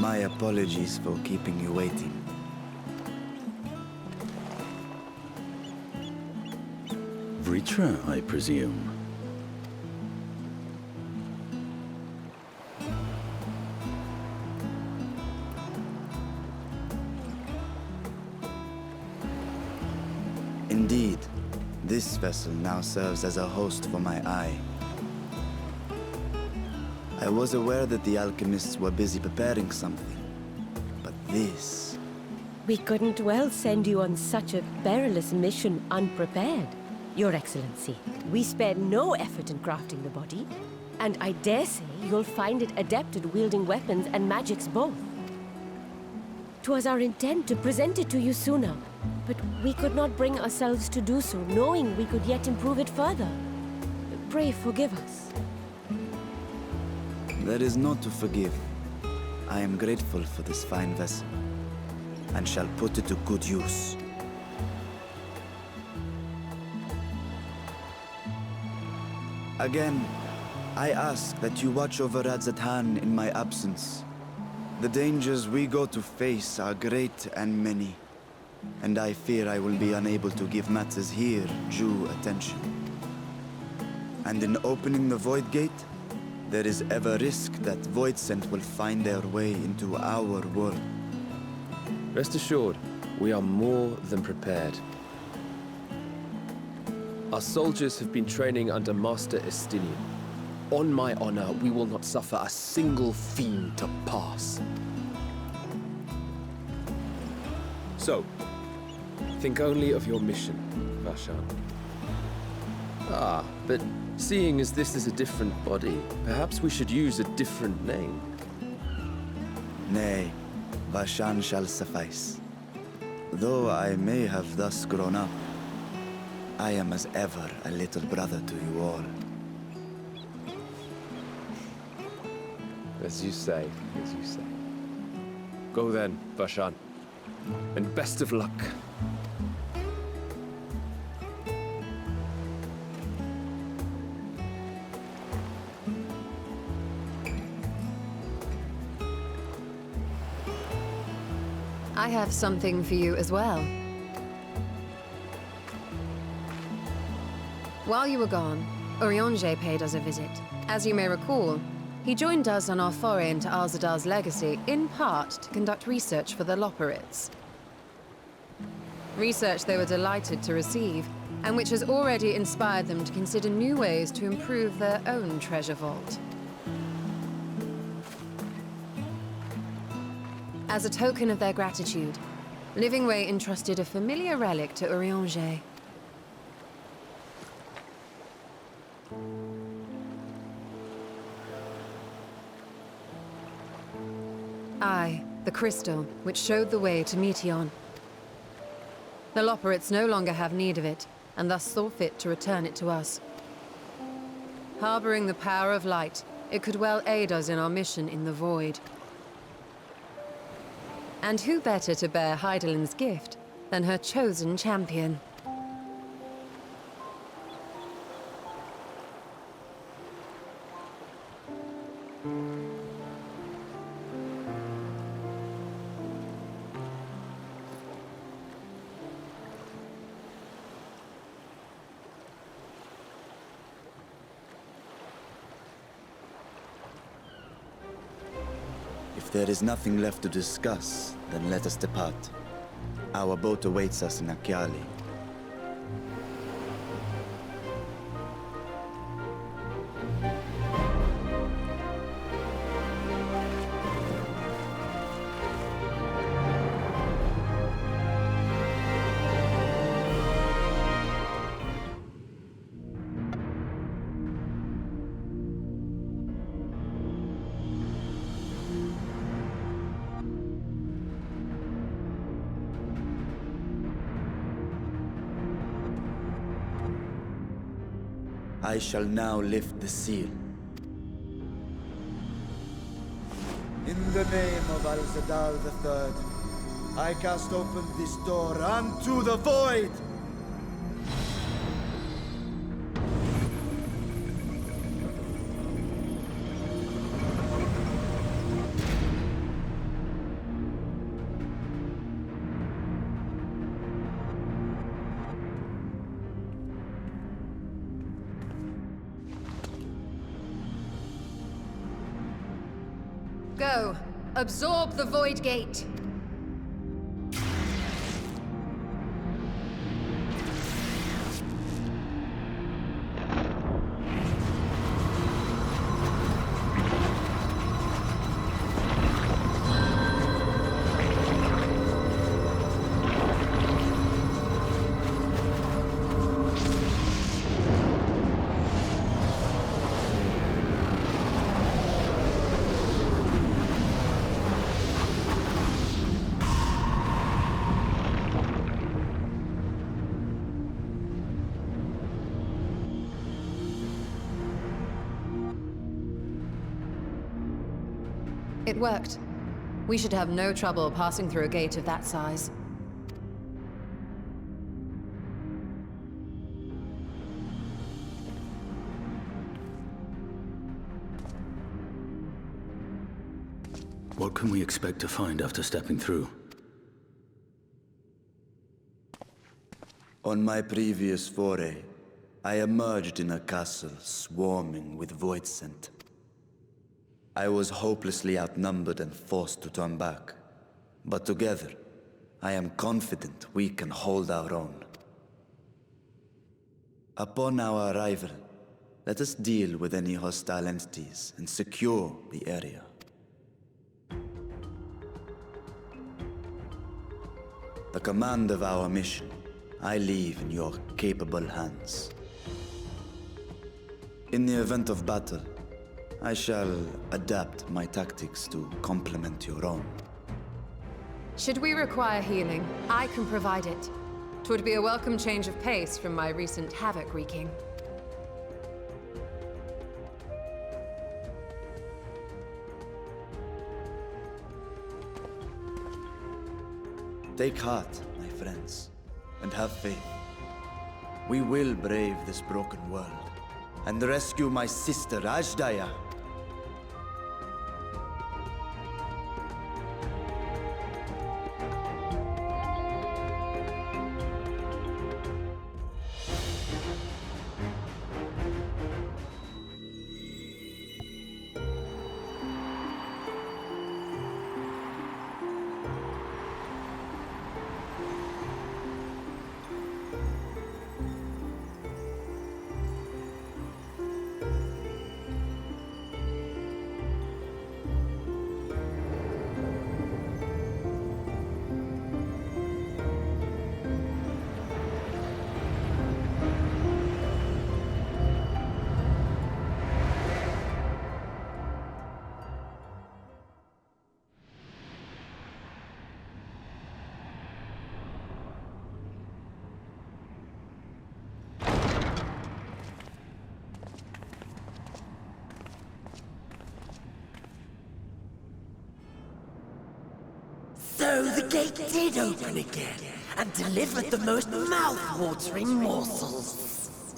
My apologies for keeping you waiting. Vritra, I presume. Indeed, this vessel now serves as a host for my eye. I was aware that the alchemists were busy preparing something, but this... We couldn't well send you on such a perilous mission unprepared, Your Excellency. We spared no effort in crafting the body, and I dare say you'll find it adept at wielding weapons and magics both. 'Twas our intent to present it to you sooner, but we could not bring ourselves to do so, knowing we could yet improve it further. Pray forgive us. There is naught to forgive. I am grateful for this fine vessel, and shall put it to good use. Again, I ask that you watch over Radzatan in my absence. The dangers we go to face are great and many, and I fear I will be unable to give matters here due attention. And in opening the Void Gate, there is ever risk that Voidsent will find their way into our world. Rest assured, we are more than prepared. Our soldiers have been training under Master Estinian. On my honor, we will not suffer a single fiend to pass. So, think only of your mission, Vashan. Ah, but seeing as this is a different body, perhaps we should use a different name. Nay, Vashan shall suffice. Though I may have thus grown up, I am as ever a little brother to you all. As you say, as you say. Go then, Vashan. And best of luck. I have something for you as well. While you were gone, Urianger paid us a visit. As you may recall, he joined us on our foray into Alzadal's legacy, in part to conduct research for the Loporrits. Research they were delighted to receive, and which has already inspired them to consider new ways to improve their own treasure vault. As a token of their gratitude, Livingway entrusted a familiar relic to Urianger. Aye, the crystal, which showed the way to Meteon. The Loporrits no longer have need of it, and thus saw fit to return it to us. Harboring the power of light, it could well aid us in our mission in the Void. And who better to bear Heidelin's gift than her chosen champion? If there is nothing left to discuss, then let us depart. Our boat awaits us in Akyali. I shall now lift the seal. In the name of Al-Zadal III, I cast open this door unto the Void! Go. Absorb the Void Gate. It worked. We should have no trouble passing through a gate of that size. What can we expect to find after stepping through? On my previous foray, I emerged in a castle swarming with void scent. I was hopelessly outnumbered and forced to turn back. But together, I am confident we can hold our own. Upon our arrival, let us deal with any hostile entities and secure the area. The command of our mission, I leave in your capable hands. In the event of battle, I shall adapt my tactics to complement your own. Should we require healing, I can provide it. 'Twould be a welcome change of pace from my recent havoc wreaking. Take heart, my friends, and have faith. We will brave this broken world and rescue my sister Ajdaya. So the gate did open again, and delivered the most mouth-watering morsels.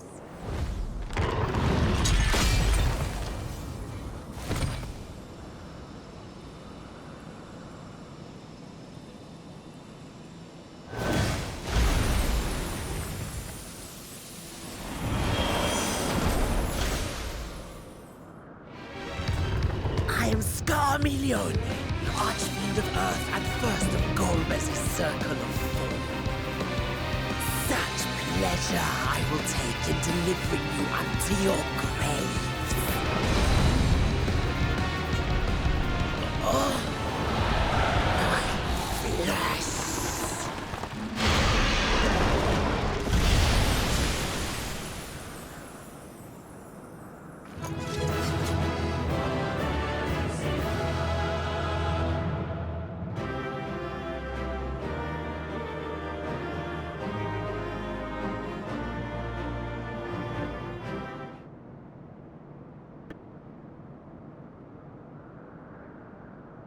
I am Scarmilione, Archfiend of Earth and first of Golbez's Circle of Fall. Such pleasure I will take in delivering you unto your graves. Oh, my flesh.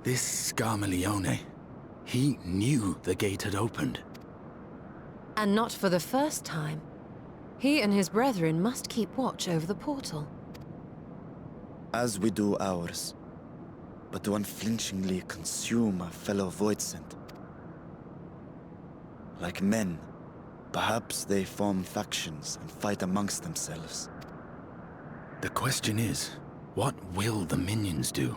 This Scarmilione, he knew the gate had opened. And not for the first time. He and his brethren must keep watch over the portal. As we do ours, but to unflinchingly consume a fellow voidsent. Like men, perhaps they form factions and fight amongst themselves. The question is, what will the minions do?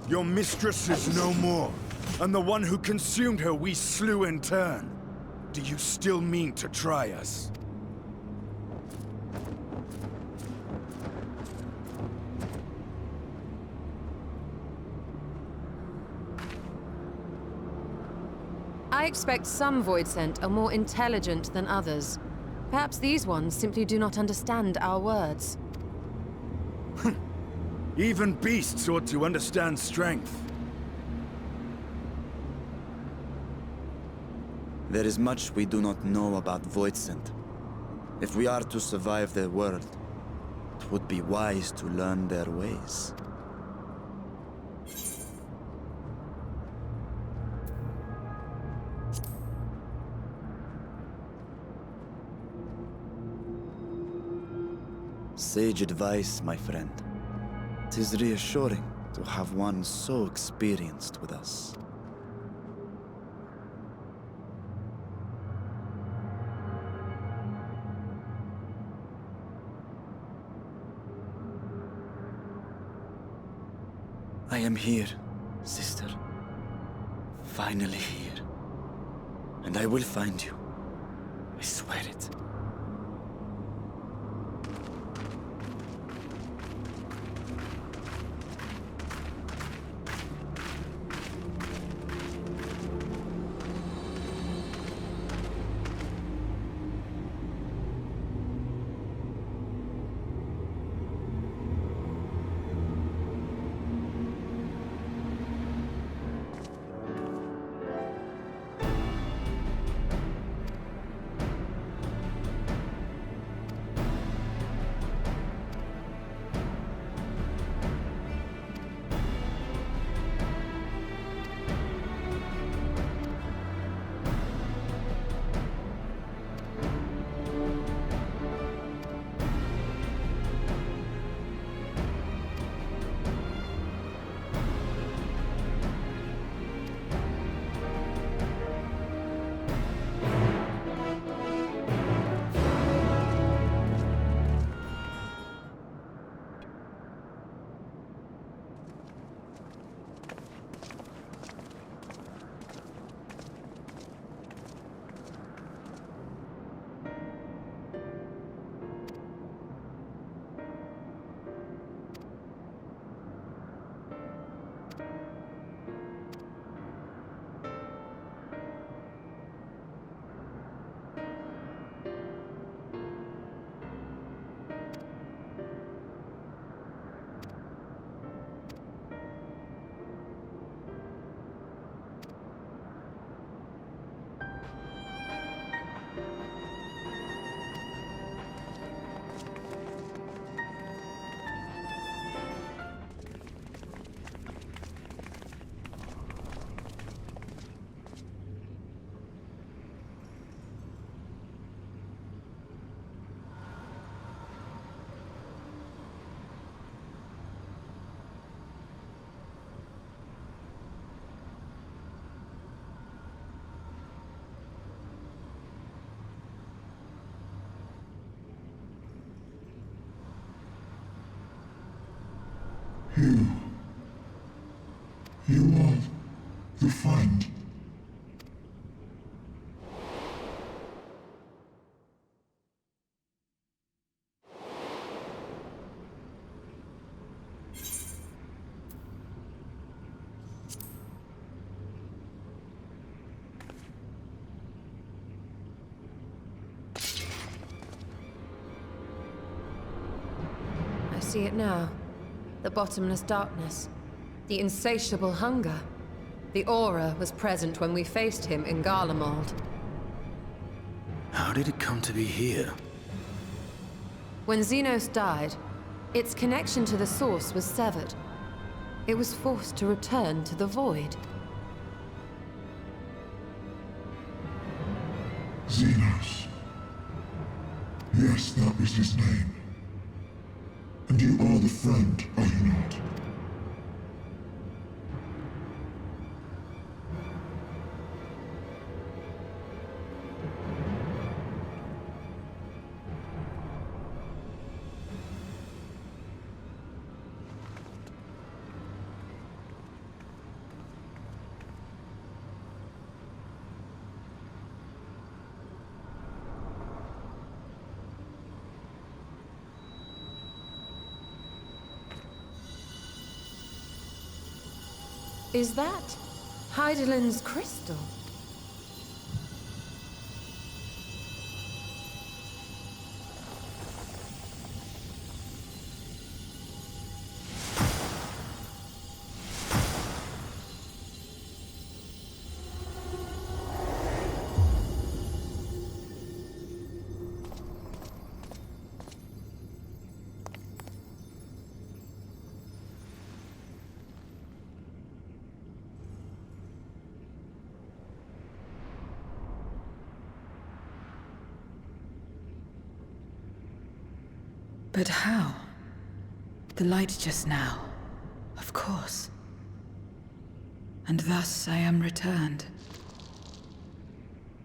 Your mistress is no more, and the one who consumed her we slew in turn. Do you still mean to try us? I expect some Voidsent are more intelligent than others. Perhaps these ones simply do not understand our words. Even beasts ought to understand strength. There is much we do not know about Voidsent. If we are to survive their world, it would be wise to learn their ways. Sage advice, my friend. 'Tis reassuring to have one so experienced with us. I am here, sister. Finally here. And I will find you. I swear it. You are the friend. I see it now. The bottomless darkness. The insatiable hunger. The aura was present when we faced him in Garlemald. How did it come to be here? When Xenos died, its connection to the source was severed. It was forced to return to the void. Xenos. Yes, that was his name. And you are the friend, are you not? Is that Heidelin's crystal? But how? The light just now. Of course. And thus I am returned.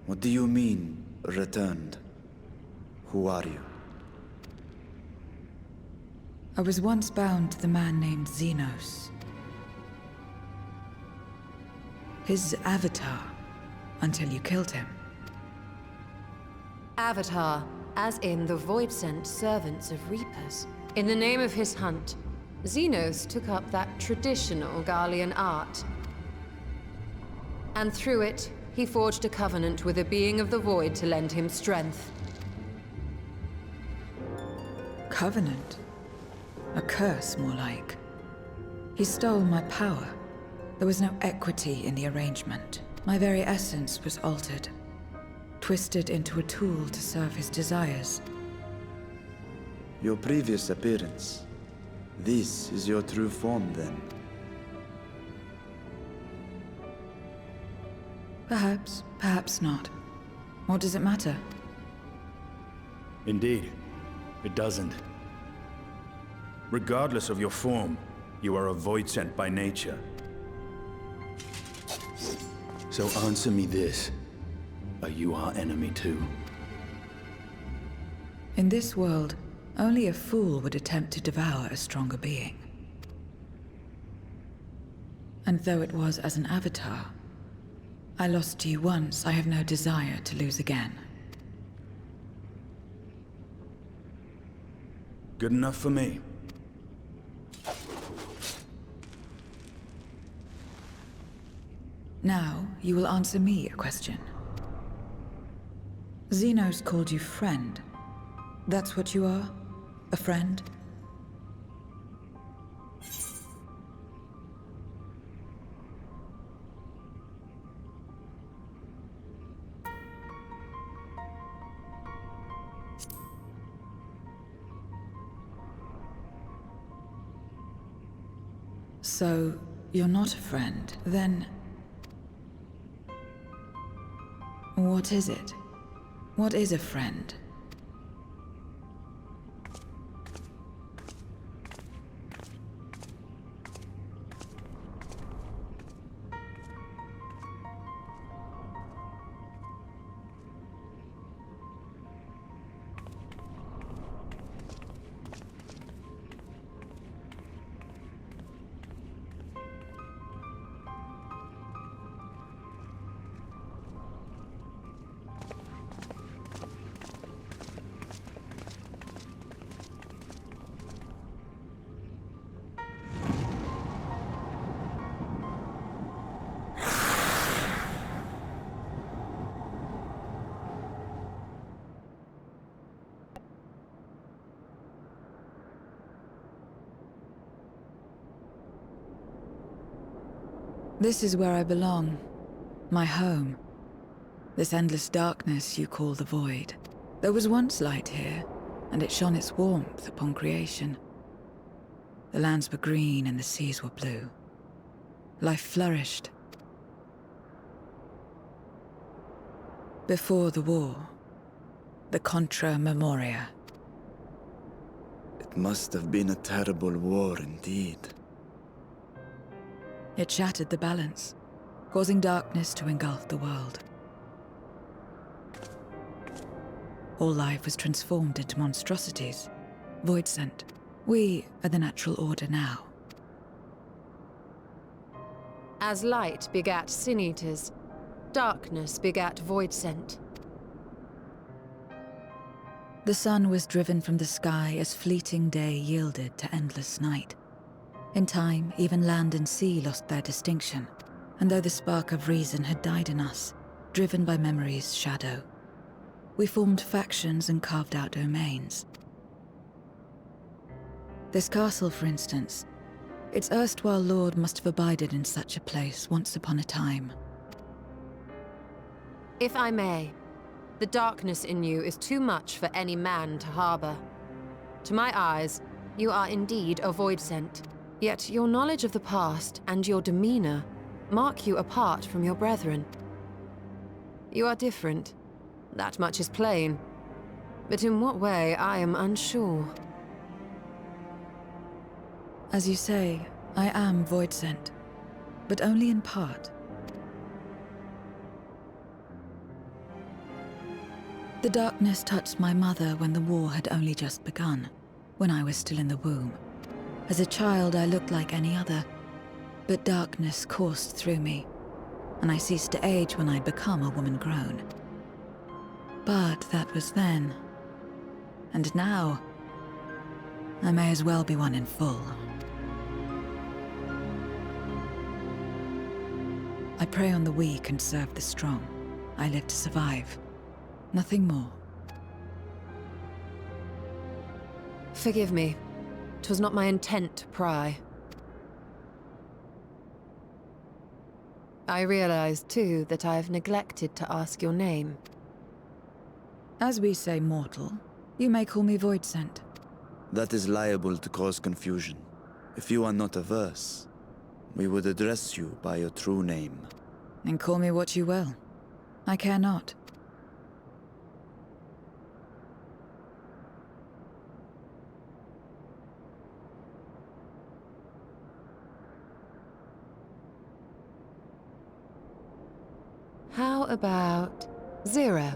What do you mean, returned? Who are you? I was once bound to the man named Xenos. His avatar, until you killed him. Avatar, as in the Void-sent servants of Reapers. In the name of his hunt, Xenos took up that traditional Garlean art. And through it, he forged a covenant with a being of the Void to lend him strength. Covenant? A curse, more like. He stole my power. There was no equity in the arrangement. My very essence was altered. Twisted into a tool to serve his desires. Your previous appearance. This is your true form, then? Perhaps, perhaps not. What does it matter? Indeed, it doesn't. Regardless of your form, you are a Void-sent by nature. So answer me this. Are you our enemy too? In this world, only a fool would attempt to devour a stronger being. And though it was as an avatar, I lost to you once, I have no desire to lose again. Good enough for me. Now, you will answer me a question. Xenos called you friend. That's what you are? A friend? So, you're not a friend, then... what is it? What is a friend? This is where I belong. My home. This endless darkness you call the Void. There was once light here, and it shone its warmth upon creation. The lands were green and the seas were blue. Life flourished. Before the war, the Contra Memoria. It must have been a terrible war indeed. It shattered the balance, causing darkness to engulf the world. All life was transformed into monstrosities, Void-sent. We are the natural order now. As light begat Sin-Eaters, darkness begat Void-sent. The sun was driven from the sky as fleeting day yielded to endless night. In time, even land and sea lost their distinction, and though the spark of reason had died in us, driven by memory's shadow, we formed factions and carved out domains. This castle, for instance, its erstwhile lord must have abided in such a place once upon a time. If I may, the darkness in you is too much for any man to harbor. To my eyes, you are indeed a void sent, yet your knowledge of the past and your demeanor mark you apart from your brethren. You are different, that much is plain, but in what way I am unsure. As you say, I am void sent, but only in part. The darkness touched my mother when the war had only just begun, when I was still in the womb. As a child, I looked like any other, but darkness coursed through me, and I ceased to age when I'd become a woman grown. But that was then. And now, I may as well be one in full. I prey on the weak and serve the strong. I live to survive. Nothing more. Forgive me. 'Twas not my intent to pry. I realize, too, that I have neglected to ask your name. As we say mortal, you may call me void sent. That is liable to cause confusion. If you are not averse, we would address you by your true name. Then call me what you will. I care not. How about Zero?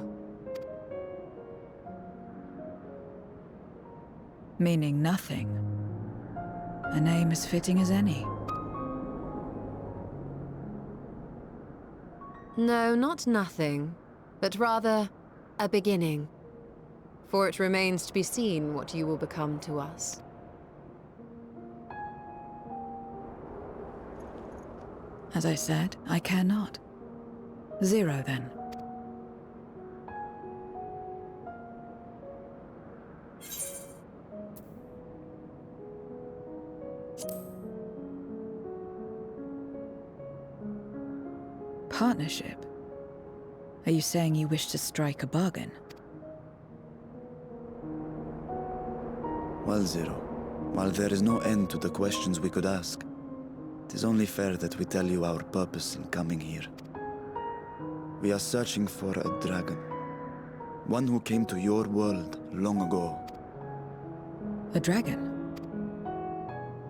Meaning nothing. A name as fitting as any. No, not nothing, but rather a beginning. For it remains to be seen what you will become to us. As I said, I care not. Zero, then. Partnership? Are you saying you wish to strike a bargain? Well, Zero, while there is no end to the questions we could ask, it is only fair that we tell you our purpose in coming here. We are searching for a dragon. One who came to your world long ago. A dragon?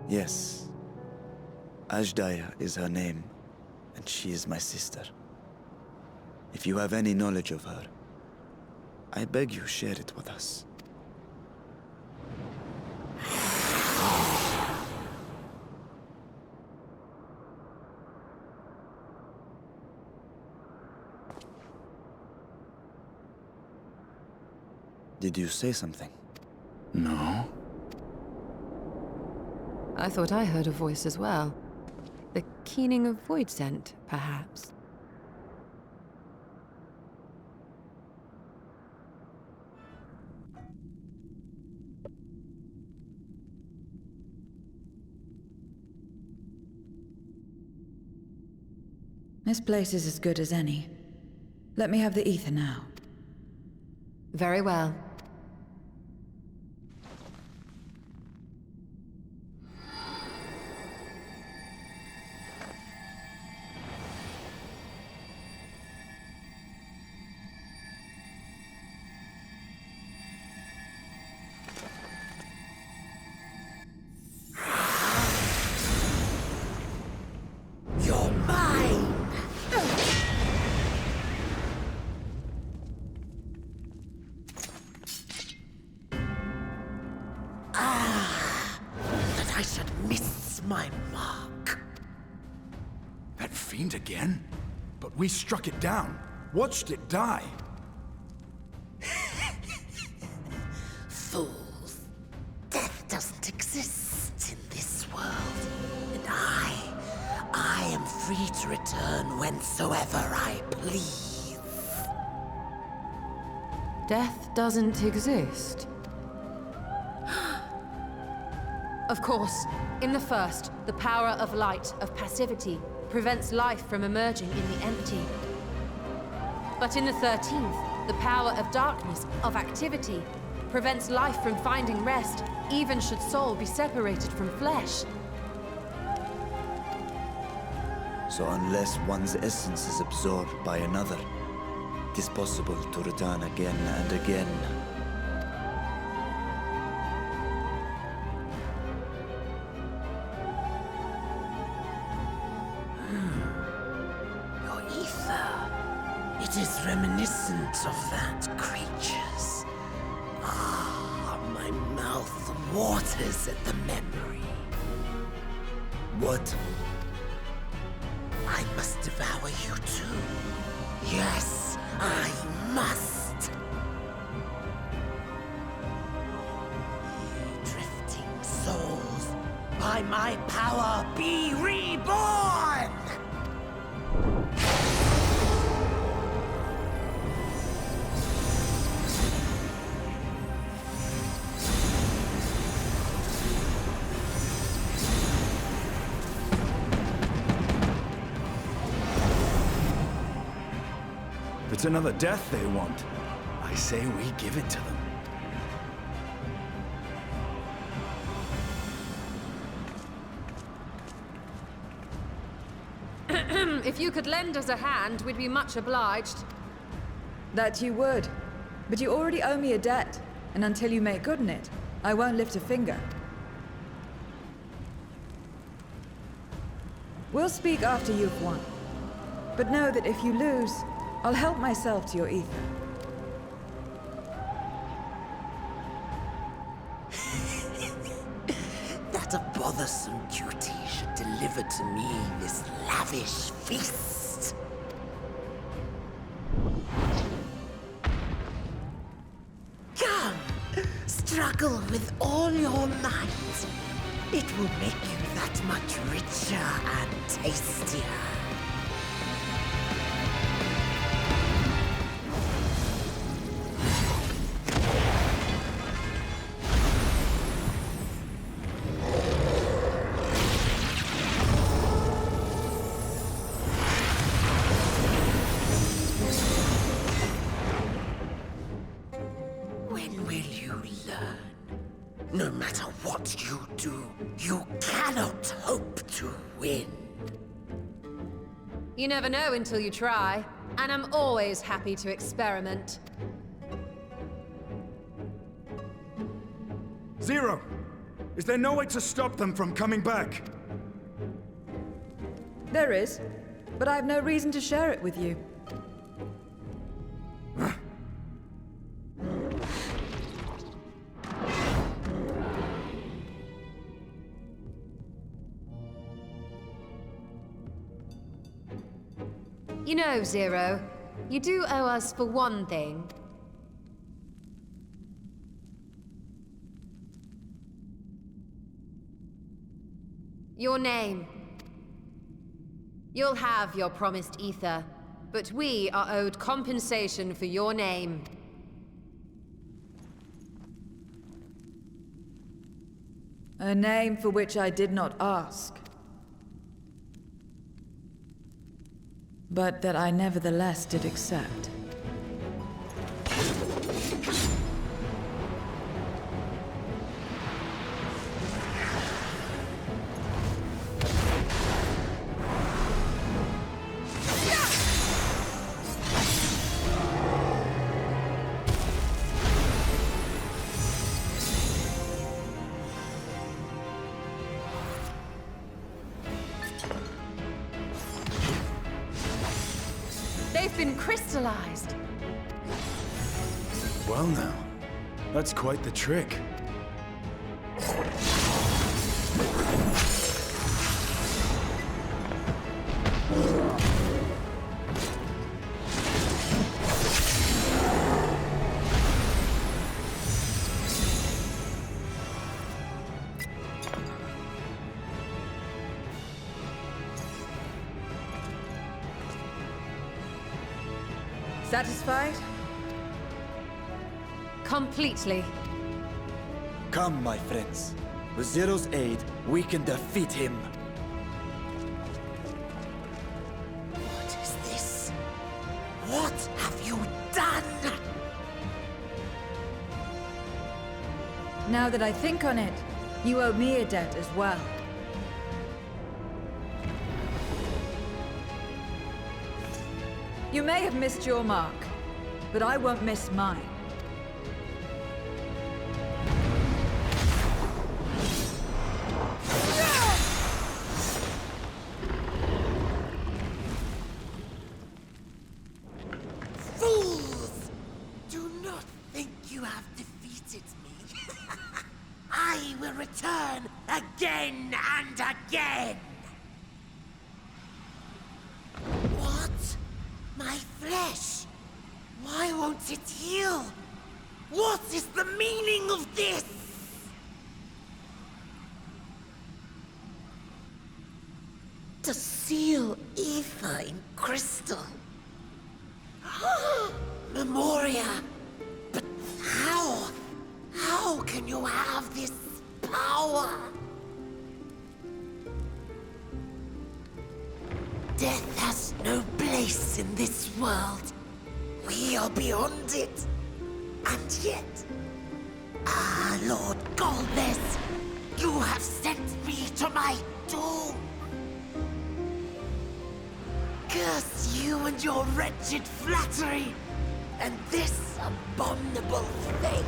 Yes. Ajdaya is her name, and she is my sister. If you have any knowledge of her, I beg you share it with us. Did you say something? No. I thought I heard a voice as well. The keening of void scent, perhaps. This place is as good as any. Let me have the ether now. Very well. You're mine! That I should miss my mark. That fiend again? But we struck it down. Watched it die. Fools. Death doesn't exist in this world. free to return whensoever I please. Death doesn't exist. Of course, in the first, the power of light, of passivity, prevents life from emerging in the empty. But in the 13th, the power of darkness, of activity, prevents life from finding rest, even should soul be separated from flesh. So unless one's essence is absorbed by another, it is possible to return again and again. Your ether. It is reminiscent of that creature's. Ah, my mouth waters at the memory. What? I must devour you too. Yes, I must. Ye drifting souls, by my power be reborn! If it's another death they want, I say we give it to them. If you could lend us a hand, we'd be much obliged. That you would. But you already owe me a debt, and until you make good on it, I won't lift a finger. We'll speak after you've won. But know that if you lose, I'll help myself to your ether. That a bothersome duty should deliver to me this lavish feast. Come, struggle with all your might. It will make you that much richer and tastier. When will you learn? No matter what you do, you cannot hope to win. You never know until you try, and I'm always happy to experiment. Zero! Is there no way to stop them from coming back? There is, but I have no reason to share it with you. You know, Zero, you do owe us for one thing. Your name. You'll have your promised ether, but we are owed compensation for your name. A name for which I did not ask. But that I nevertheless did accept. They've been crystallized. Well now, that's quite the trick. Satisfied? Completely. Come, my friends. With Zero's aid, we can defeat him. What is this? What have you done? Now that I think on it, you owe me a debt as well. You may have missed your mark, but I won't miss mine. Fools! Do not think you have defeated me. I will return again and again! What? My flesh? Why won't it heal? What is the meaning of this? To seal ether in crystal. Memoria! But how? How can you have this power? Death has no place in this world. We are beyond it. And yet... Ah, Lord Golbez, you have sent me to my doom. Curse you and your wretched flattery, and this abominable fate.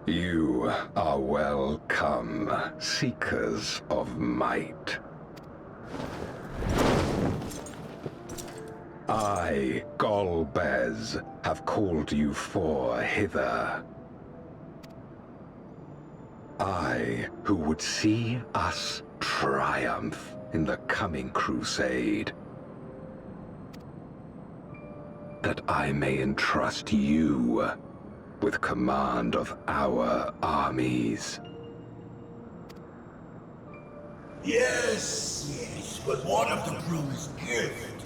You are welcome, seekers of might. I, Golbez, have called you for hither. I, who would see us triumph in the coming crusade. That I may entrust you with command of our armies. Yes, but what of the crew's gift?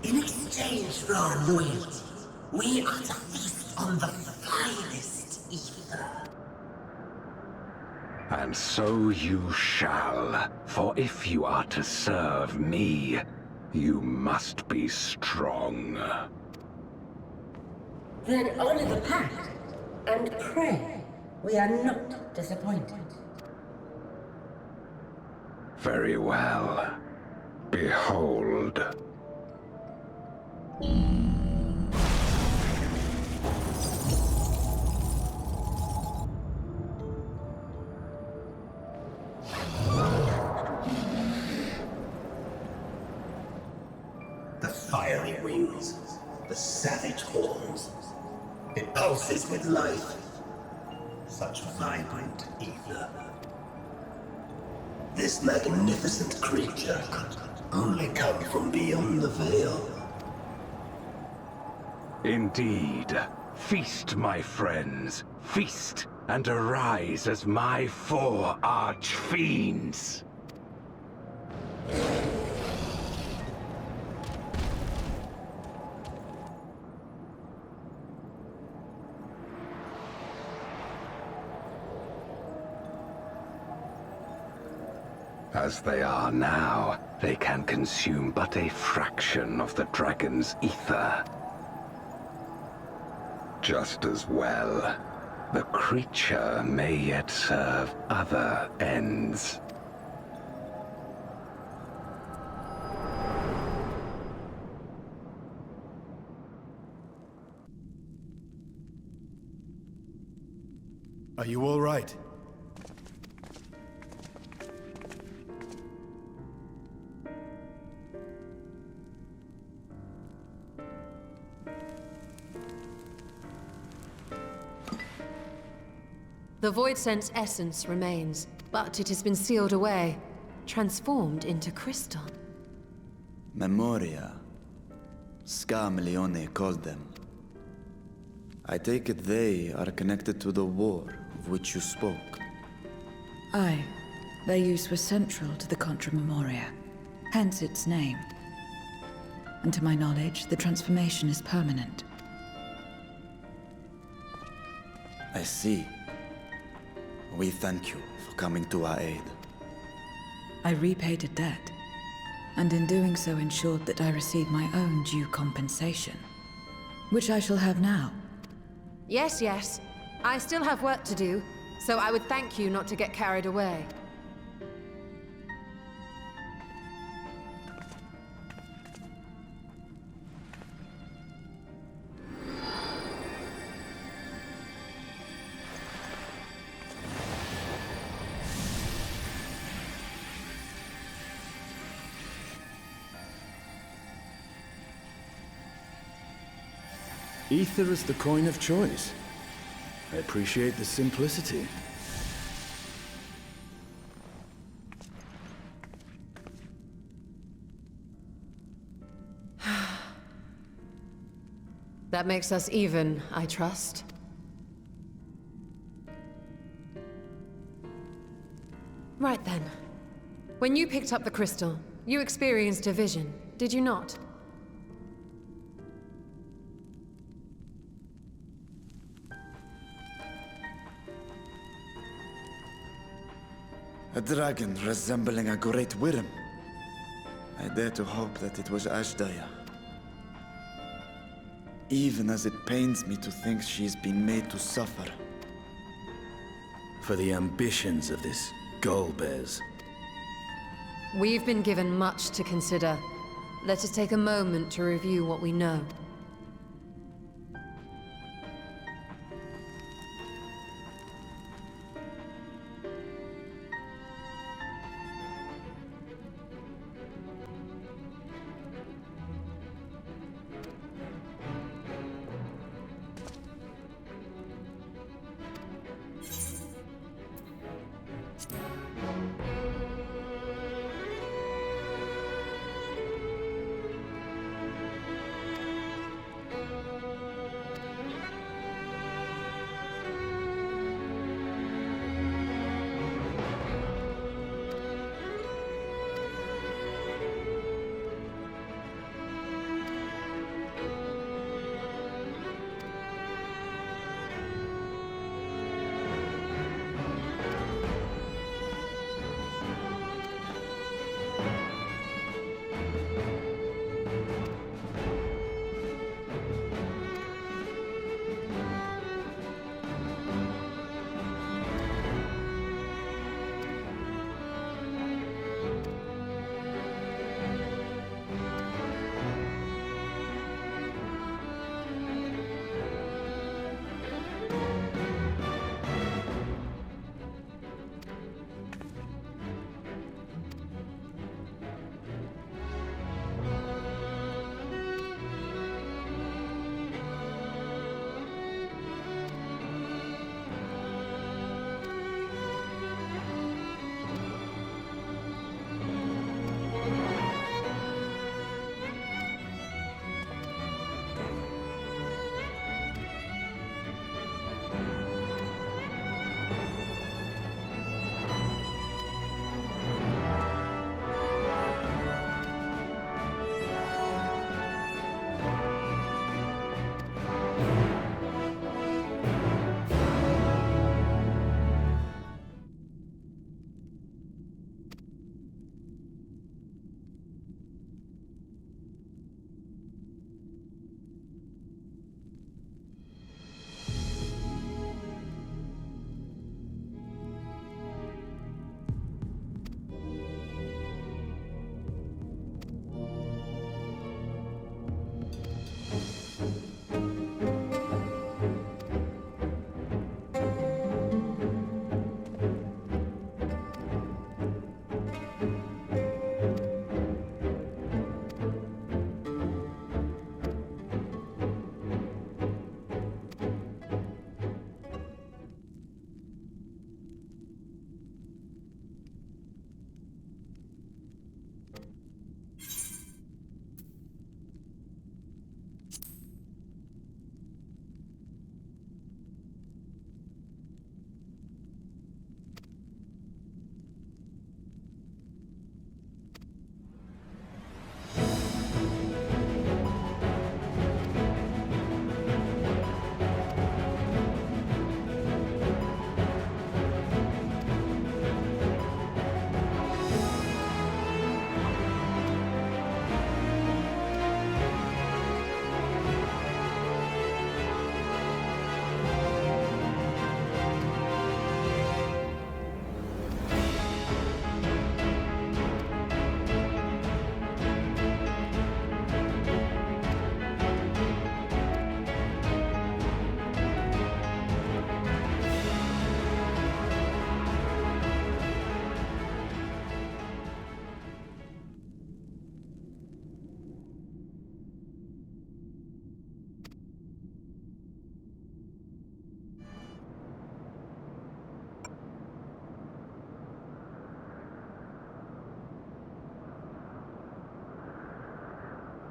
In exchange for our loyalty, we are to feast on the finest ether. And so you shall, for if you are to serve me, you must be strong. Then honor the pact, and pray we are not disappointed. Very well. Behold. The fiery wings, the savage horns. It pulses with life. Such vibrant ether. This magnificent creature could only come from beyond the veil. Indeed. Feast, my friends. Feast and arise as my 4 arch-fiends. As they are now, they can consume but a fraction of the dragon's ether. Just as well. The creature may yet serve other ends. Are you all right? The Void Sense essence remains, but it has been sealed away, transformed into crystal. Memoria. Scarmelione called them. I take it they are connected to the war of which you spoke. Aye. Their use was central to the Contra Memoria, hence its name. And to my knowledge, the transformation is permanent. I see. We thank you for coming to our aid. I repaid a debt, and in doing so ensured that I receive my own due compensation, which I shall have now. Yes, yes. I still have work to do, so I would thank you not to get carried away. Ether is the coin of choice. I appreciate the simplicity. That makes us even, I trust. Right then. When you picked up the crystal, you experienced a vision, did you not? A dragon resembling a great worm. I dare to hope that it was Ashdaya. Even as it pains me to think she's been made to suffer. For the ambitions of this Golbez. We've been given much to consider. Let us take a moment to review what we know.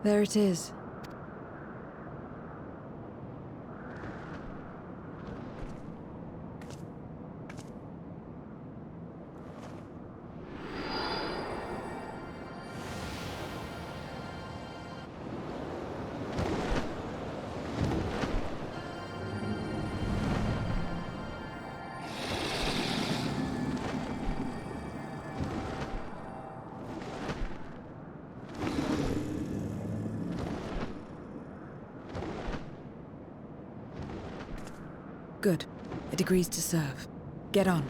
There it is. Good. It agrees to serve. Get on.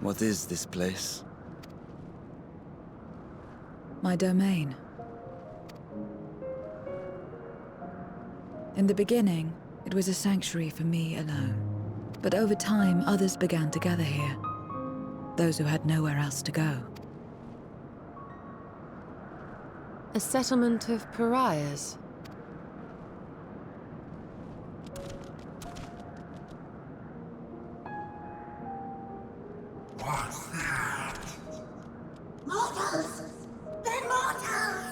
What is this place? My domain. In the beginning, it was a sanctuary for me alone. But over time, others began to gather here. Those who had nowhere else to go. A settlement of pariahs? What's that? Mortals! They're mortals!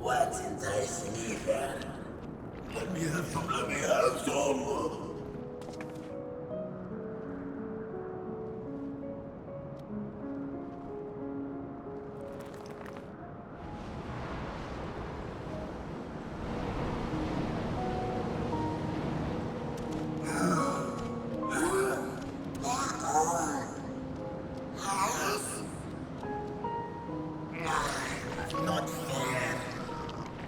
Where did they sleep in? Let me have some, let me have some! Not fair.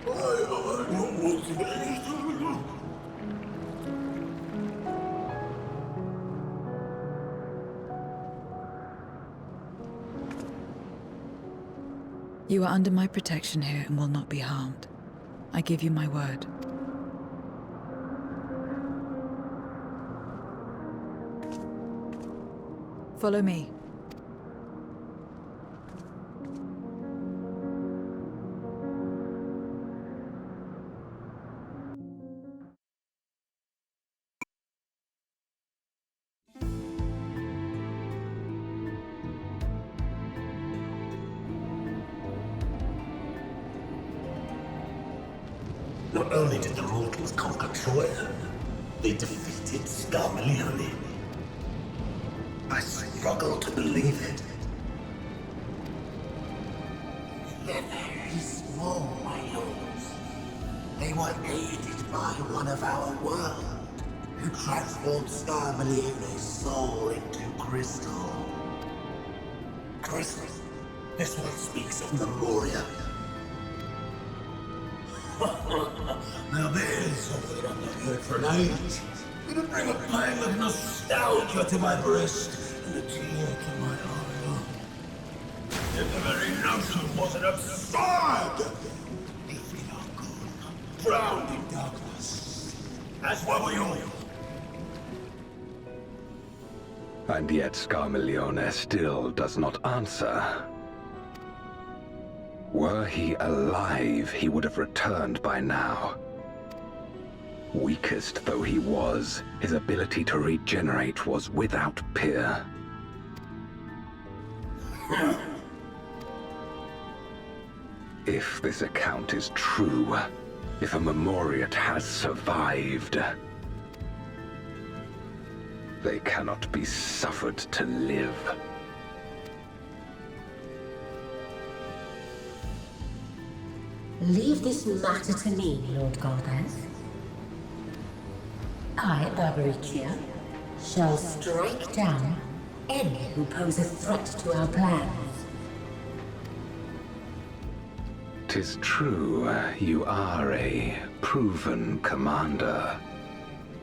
I don't want to be. You are under my protection here and will not be harmed. I give you my word. Follow me. Not only did the mortals conquer Troy, they defeated Scarmalione. I struggle to believe it. They're very small, my lords. They were aided by one of our world, who transformed Scarmalione's soul into crystal. Crystal? This one speaks of the Moria. Now there's something I've not heard for an age. It'll bring a pang of nostalgia to my breast and a tear to my eye. If the very notion wasn't absurd! If we are good, drowned in darkness, as were we all. And yet Scarmalione still does not answer. Were he alive, he would have returned by now. Weakest though he was, his ability to regenerate was without peer. If this account is true, if a Memoriat has survived, they cannot be suffered to live. Leave this matter to me, Lord Galvez. I, Barbaricia, shall strike down any who pose a threat to our plans. 'Tis true, you are a proven commander,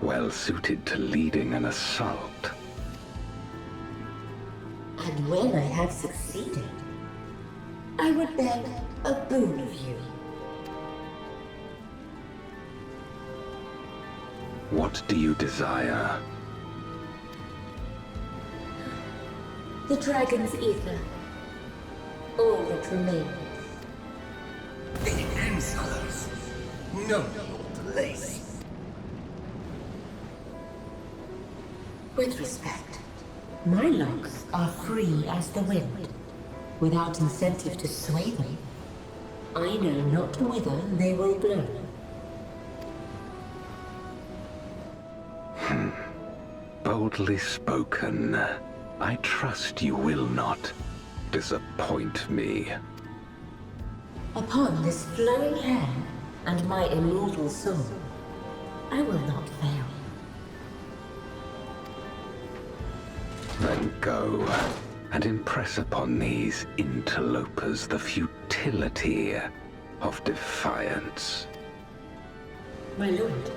well suited to leading an assault. And when I have succeeded, I would beg a boon of you. What do you desire? The dragon's ether. All that remains. The Answers. Know your place. With respect, my locks are free as the wind, without incentive to sway them. I know not whither they will blow. Boldly spoken. I trust you will not disappoint me. Upon this flowing hair and my immortal soul, I will not fail. Then go and impress upon these interlopers the futility of defiance. My lord.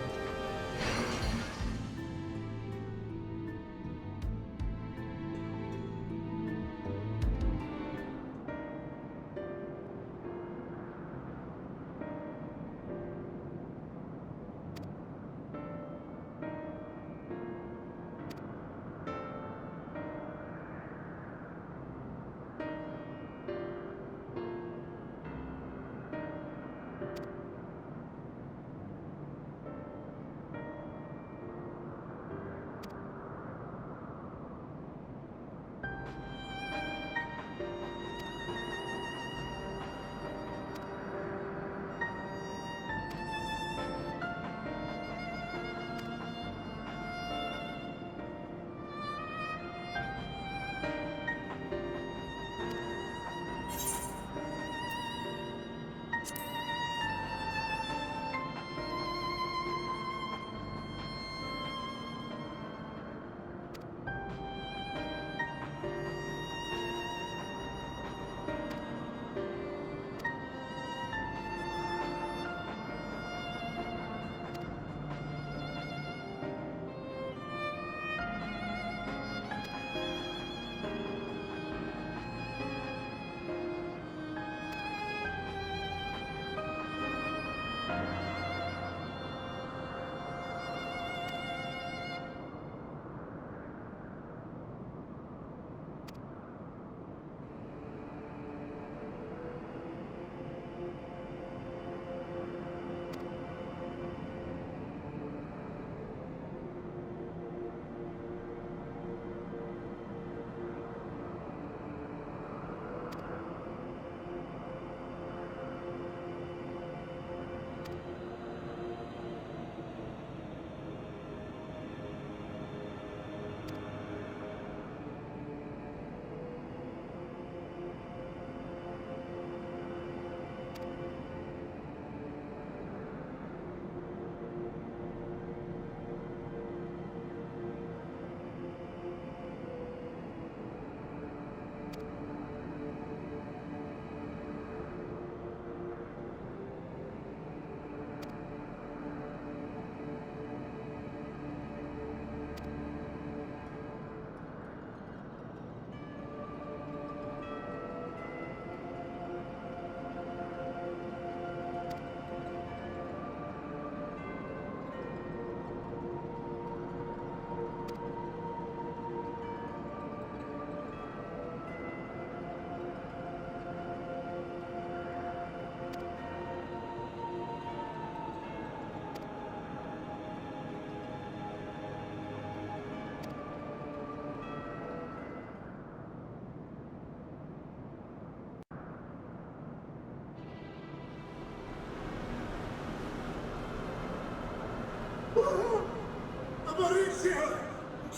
Mauricio!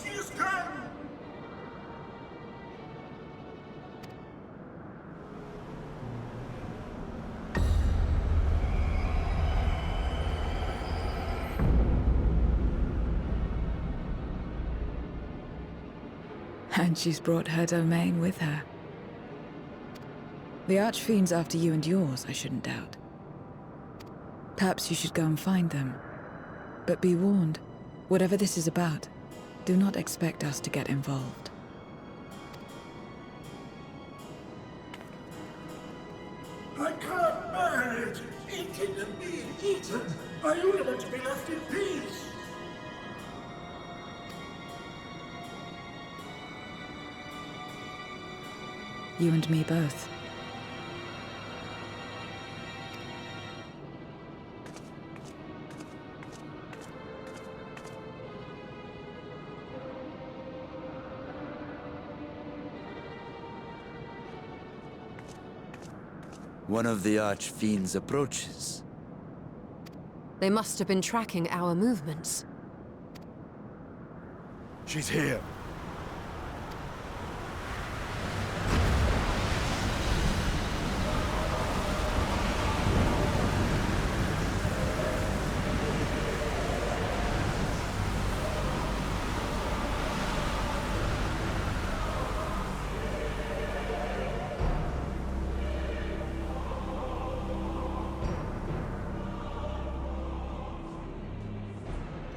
She is gone! And she's brought her domain with her. The Archfiend's after you and yours, I shouldn't doubt. Perhaps you should go and find them. But be warned, whatever this is about, do not expect us to get involved. I can't bear it! Eaten and being eaten! I only want to be left in peace! You and me both. One of the Archfiends approaches. They must have been tracking our movements. She's here.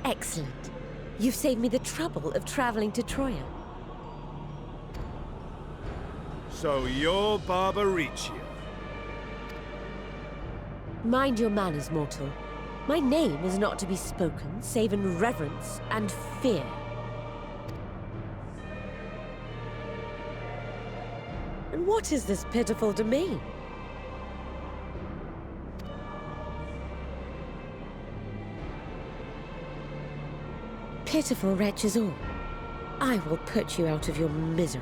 Excellent. You've saved me the trouble of traveling to Troya. So you're Barbaricia. Mind your manners, mortal. My name is not to be spoken, save in reverence and fear. And what is this pitiful domain? Pitiful wretches all. I will put you out of your misery.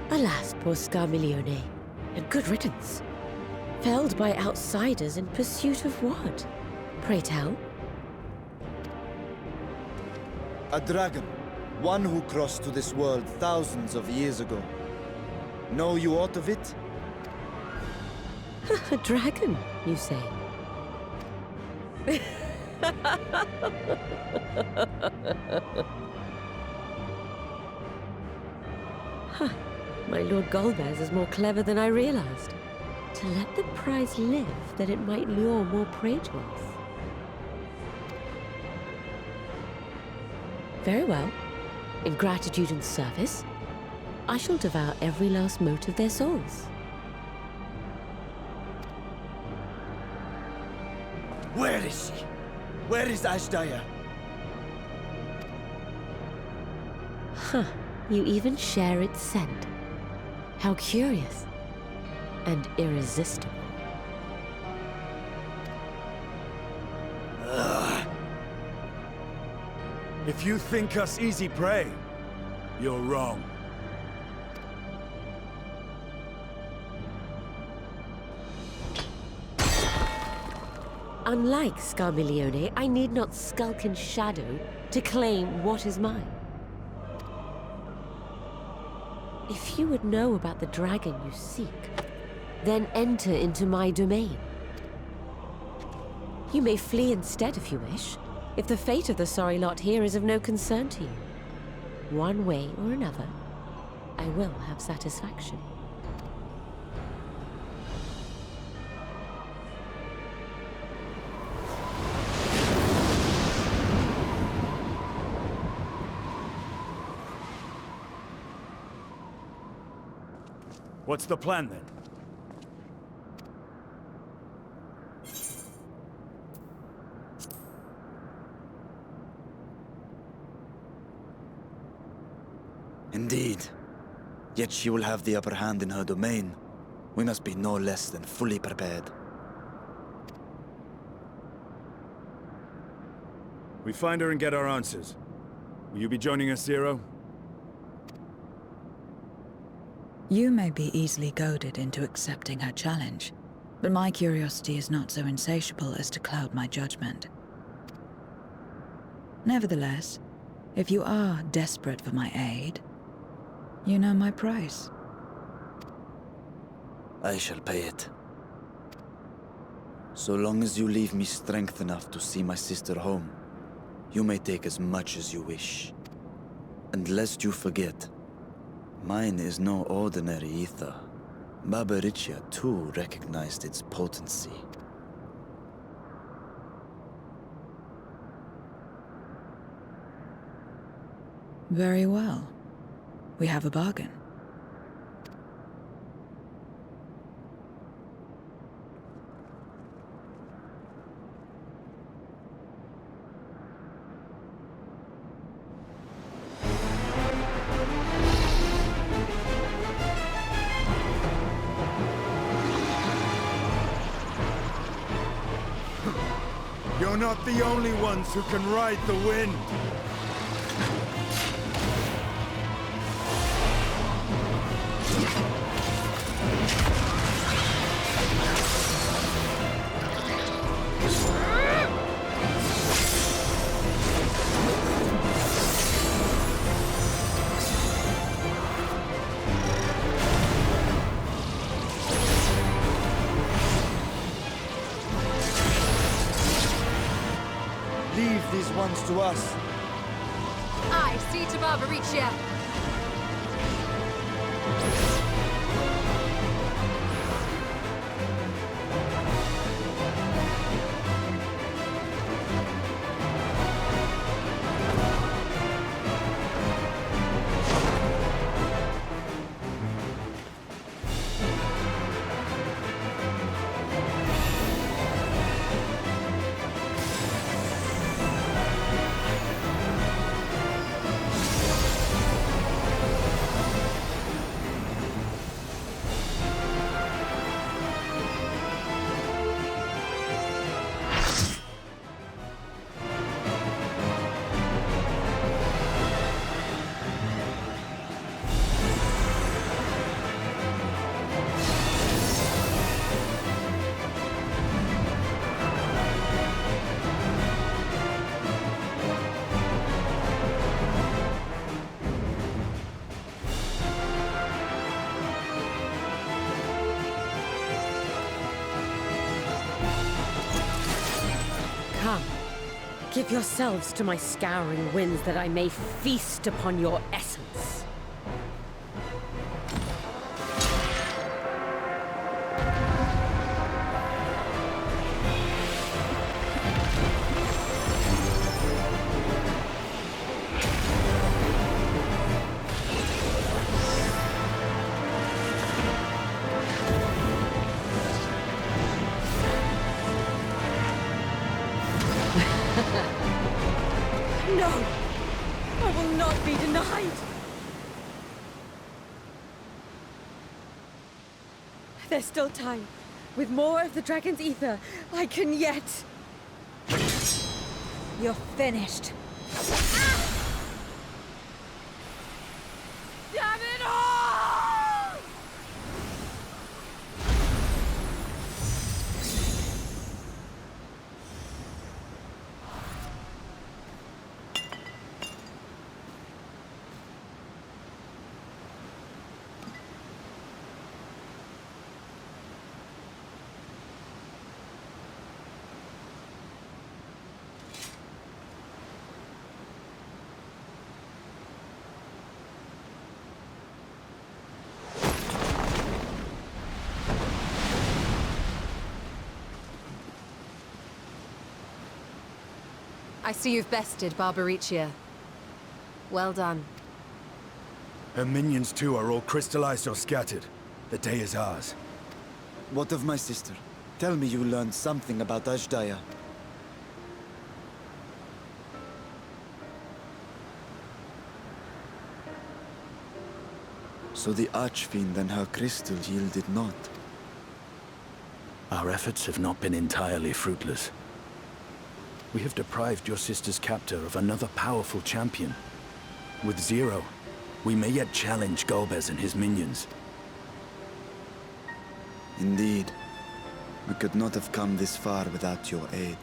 Alas, poor Scarmiglione, and good riddance. Felled by outsiders in pursuit of what? Pray tell? A dragon. One who crossed to this world thousands of years ago. Know you aught of it? A dragon, you say? Huh. My Lord Golbez is more clever than I realized. To let the prize live, that it might lure more prey to us. Very well. In gratitude and service, I shall devour every last mote of their souls. Where is she? Where is Ashdaya? Huh. You even share its scent. How curious. And irresistible. Ugh. If you think us easy prey, you're wrong. Unlike Scarmiglione, I need not skulk in shadow to claim what is mine. If you would know about the dragon you seek, then enter into my domain. You may flee instead if you wish, if the fate of the sorry lot here is of no concern to you. One way or another, I will have satisfaction. What's the plan then? Indeed. Yet she will have the upper hand in her domain. We must be no less than fully prepared. We find her and get our answers. Will you be joining us, Zero? You may be easily goaded into accepting her challenge, but my curiosity is not so insatiable as to cloud my judgment. Nevertheless, if you are desperate for my aid, you know my price. I shall pay it. So long as you leave me strength enough to see my sister home, you may take as much as you wish. And lest you forget, mine is no ordinary ether. Barbaricia too recognized its potency. Very well. We have a bargain. You're not the only ones who can ride the wind! Leave these ones to us. I see to Barbaricia. Come, give yourselves to my scouring winds that I may feast upon your essence. No! I will not be denied! There's still time. With more of the dragon's ether, I can yet... You're finished. Damn it all! I see you've bested Barbaricia. Well done. Her minions too are all crystallized or scattered. The day is ours. What of my sister? Tell me you learned something about Ashdaya. So the Archfiend and her crystal yielded not. Our efforts have not been entirely fruitless. We have deprived your sister's captor of another powerful champion. With Zero, we may yet challenge Golbez and his minions. Indeed. We could not have come this far without your aid.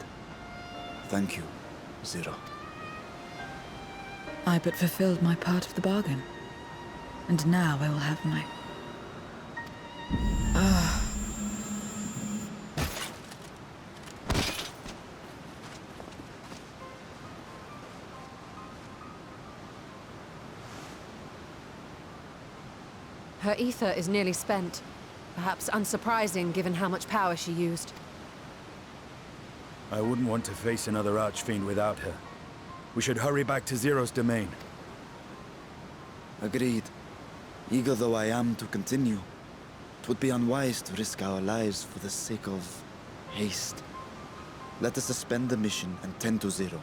Thank you, Zero. I but fulfilled my part of the bargain. And now I will have my... Her ether is nearly spent. Perhaps unsurprising given how much power she used. I wouldn't want to face another Archfiend without her. We should hurry back to Zero's domain. Agreed. Eager though I am to continue, it would be unwise to risk our lives for the sake of haste. Let us suspend the mission and tend to Zero.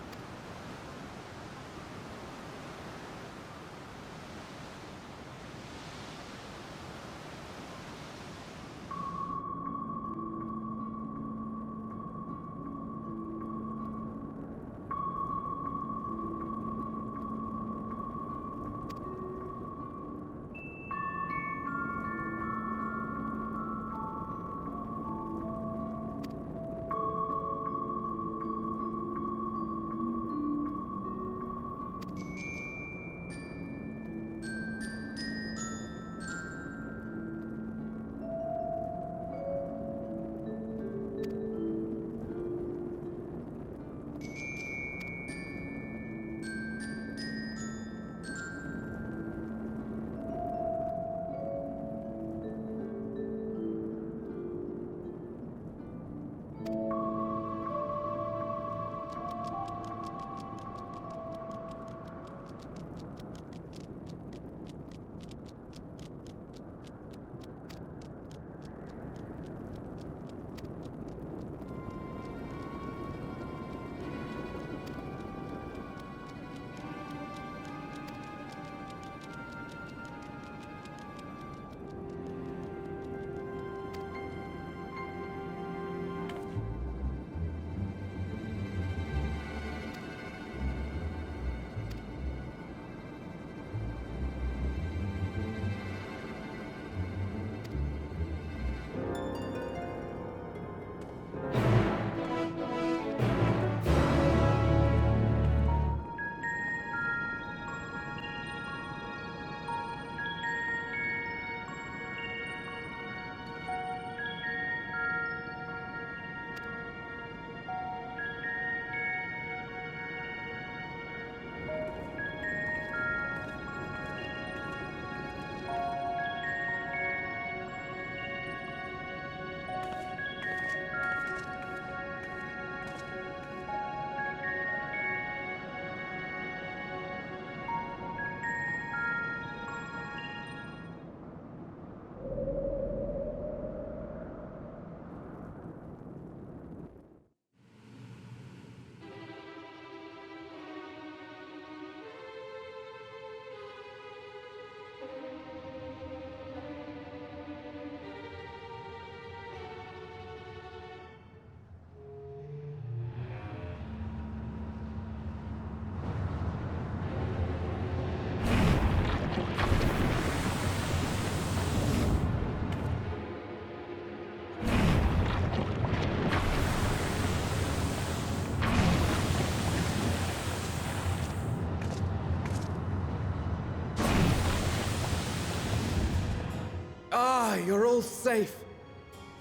You're all safe.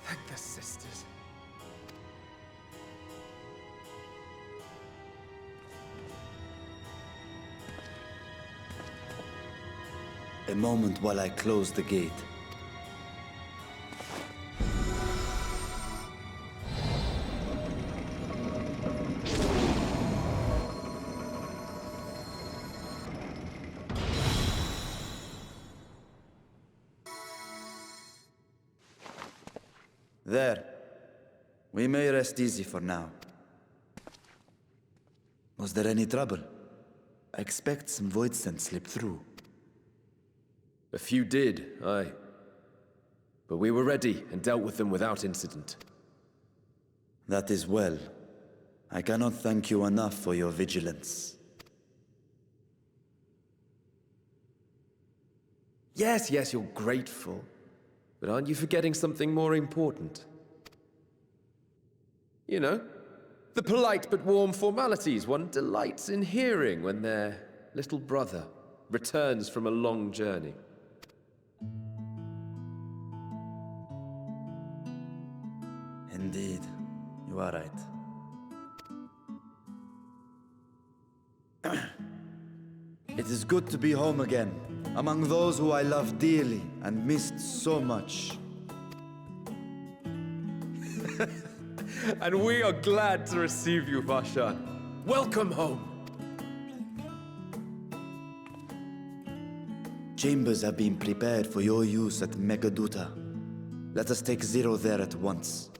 Thank the sisters. A moment while I close the gate. There. We may rest easy for now. Was there any trouble? I expect some void scent slipped through. A few did, aye. But we were ready and dealt with them without incident. That is well. I cannot thank you enough for your vigilance. Yes, you're grateful. But aren't you forgetting something more important? You know, the polite but warm formalities one delights in hearing when their little brother returns from a long journey. Indeed, you are right. It is good to be home again, among those who I love dearly and missed so much. And we are glad to receive you, Vashan. Welcome home! Chambers have been prepared for your use at Megaduta. Let us take Zero there at once.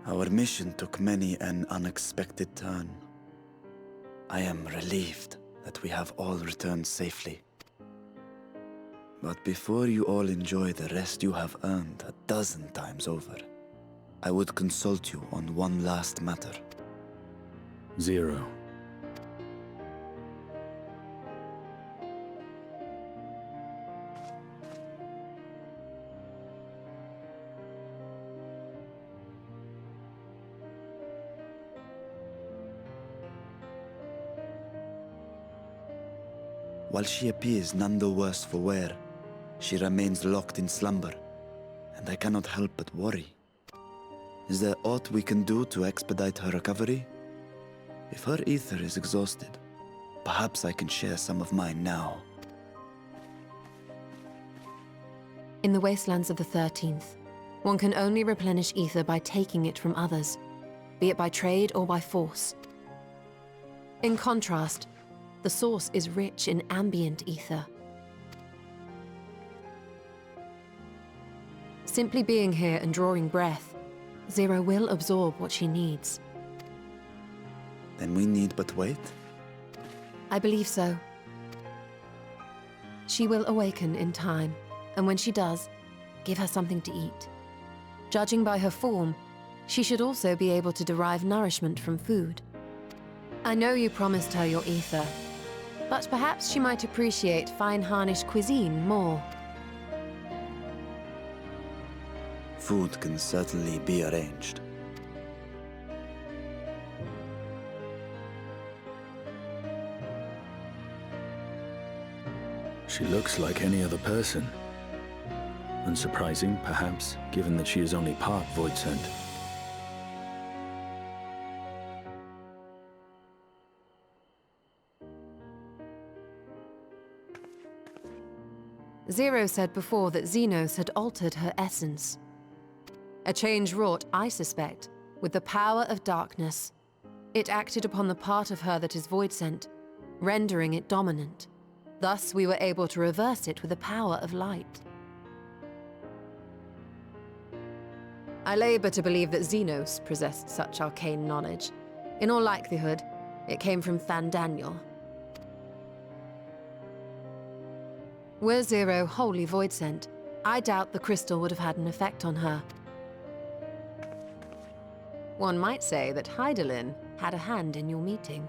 Our mission took many an unexpected turn. I am relieved that we have all returned safely. But before you all enjoy the rest you have earned 12 times over, I would consult you on one last matter. Zero. While she appears none the worse for wear, she remains locked in slumber, and I cannot help but worry. Is there aught we can do to expedite her recovery? If her ether is exhausted, perhaps I can share some of mine now. In the wastelands of the 13th, one can only replenish ether by taking it from others, be it by trade or by force. In contrast, the source is rich in ambient ether. Simply being here and drawing breath, Zero will absorb what she needs. Then we need but wait? I believe so. She will awaken in time, and when she does, give her something to eat. Judging by her form, she should also be able to derive nourishment from food. I know you promised her your ether, but perhaps she might appreciate fine Harnish cuisine more. Food can certainly be arranged. She looks like any other person. Unsurprising, perhaps, given that she is only part Voidsent. Zero said before that Xenos had altered her essence. A change wrought, I suspect, with the power of darkness. It acted upon the part of her that is Voidsent, rendering it dominant. Thus we were able to reverse it with the power of light. I labor to believe that Xenos possessed such arcane knowledge. In all likelihood, it came from Fandaniel. Were Zero wholly Voidsent, I doubt the crystal would have had an effect on her. One might say that Hydaelyn had a hand in your meeting.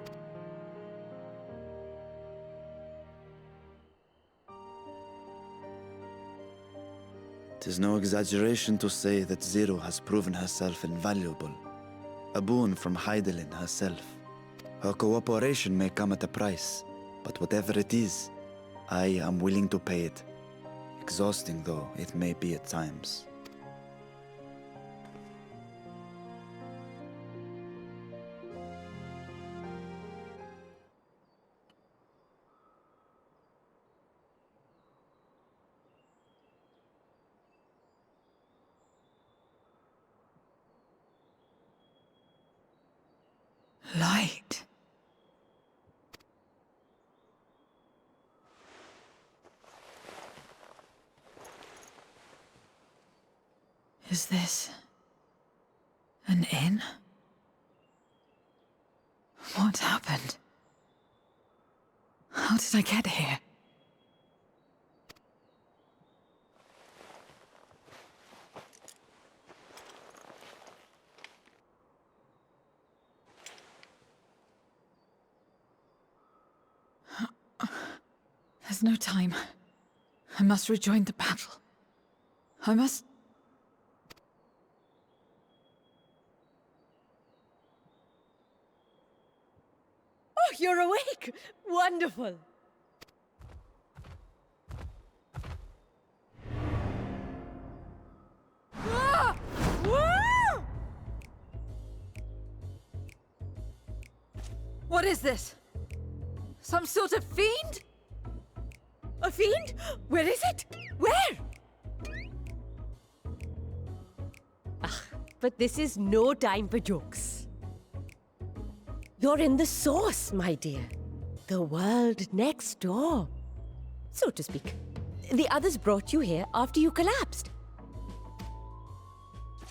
It is no exaggeration to say that Zero has proven herself invaluable. A boon from Hydaelyn herself. Her cooperation may come at a price, but whatever it is, I am willing to pay it. Exhausting though it may be at times. Light. Is this an inn? What happened? How did I get here? There's no time. I must rejoin the battle. I must... Oh, you're awake! Wonderful! Ah! Ah! What is this? Some sort of fiend? A fiend? Where is it? Where? Ah, but this is no time for jokes. You're in the source, my dear. The world next door, so to speak. The others brought you here after you collapsed.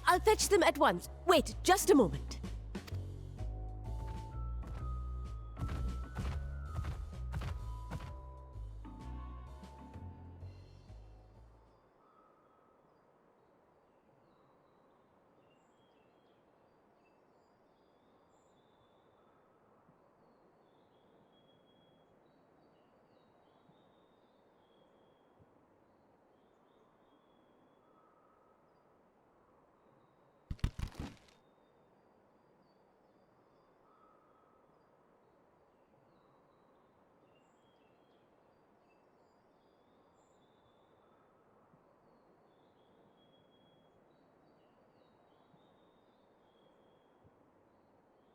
I'll fetch them at once. Wait, just a moment.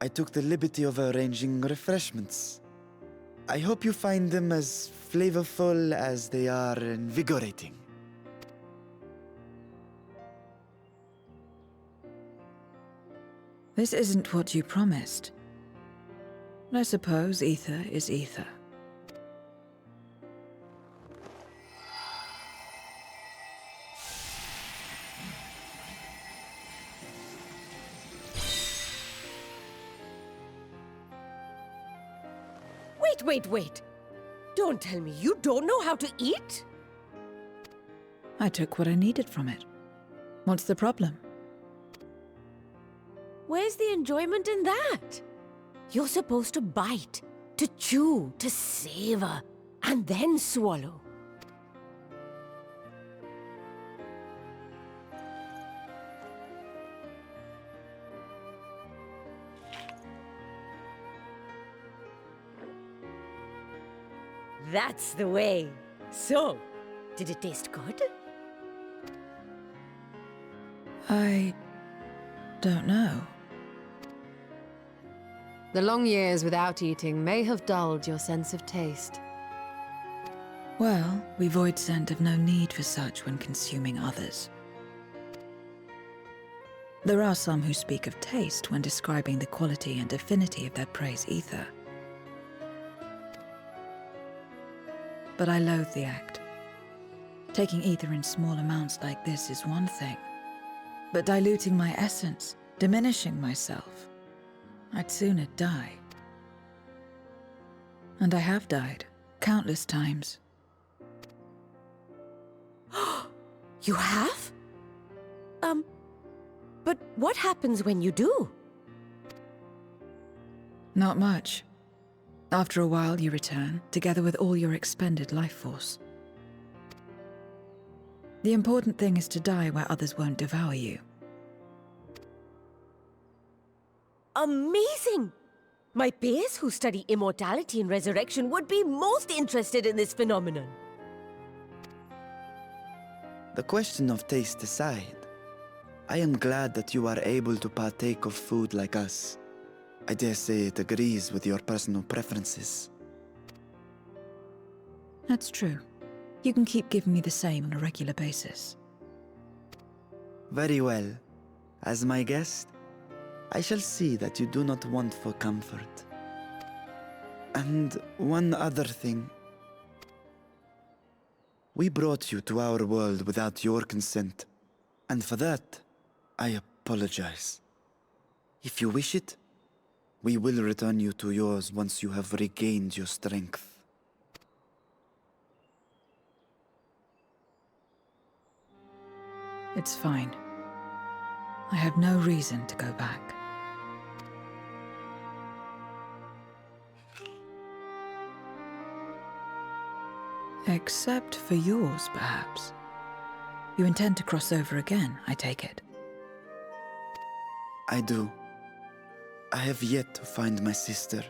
I took the liberty of arranging refreshments. I hope you find them as flavorful as they are invigorating. This isn't what you promised. I suppose ether is ether. Wait. Don't tell me you don't know how to eat? I took what I needed from it. What's the problem? Where's the enjoyment in that? You're supposed to bite, to chew, to savor, and then swallow. That's the way. So, did it taste good? I don't know. The long years without eating may have dulled your sense of taste. Well, we void scent have no need for such when consuming others. There are some who speak of taste when describing the quality and affinity of their prey's ether. But I loathe the act. Taking ether in small amounts like this is one thing, but diluting my essence, diminishing myself, I'd sooner die. And I have died, countless times. You have? But what happens when you do? Not much. After a while, you return, together with all your expended life force. The important thing is to die where others won't devour you. Amazing! My peers who study immortality and resurrection would be most interested in this phenomenon. The question of taste aside, I am glad that you are able to partake of food like us. I dare say it agrees with your personal preferences. That's true. You can keep giving me the same on a regular basis. Very well. As my guest, I shall see that you do not want for comfort. And one other thing. We brought you to our world without your consent, and for that, I apologize. If you wish it, we will return you to yours once you have regained your strength. It's fine. I have no reason to go back. Except for yours, perhaps. You intend to cross over again, I take it. I do. I have yet to find my sister.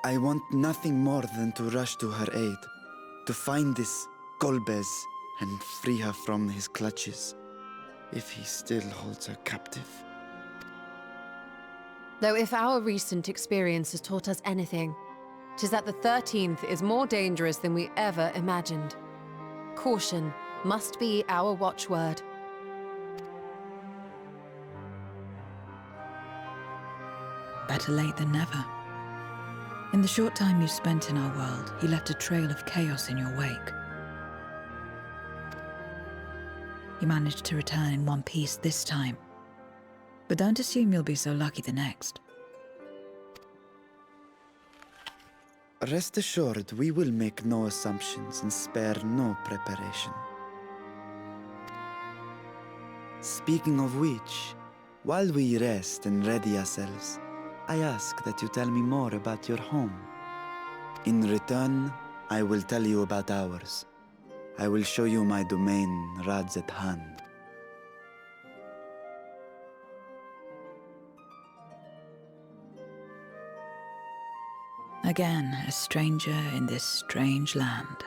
I want nothing more than to rush to her aid, to find this Golbez and free her from his clutches, if he still holds her captive. Though if our recent experience has taught us anything, 'tis that the 13th is more dangerous than we ever imagined. Caution must be our watchword. Better late than never. In the short time you spent in our world, you left a trail of chaos in your wake. You managed to return in one piece this time. But don't assume you'll be so lucky the next. Rest assured, we will make no assumptions and spare no preparation. Speaking of which, while we rest and ready ourselves, I ask that you tell me more about your home. In return, I will tell you about ours. I will show you my domain, Radzet-Han. Again, a stranger in this strange land.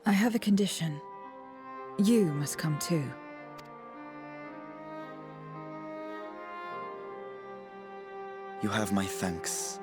I have a condition. You must come too. You have my thanks.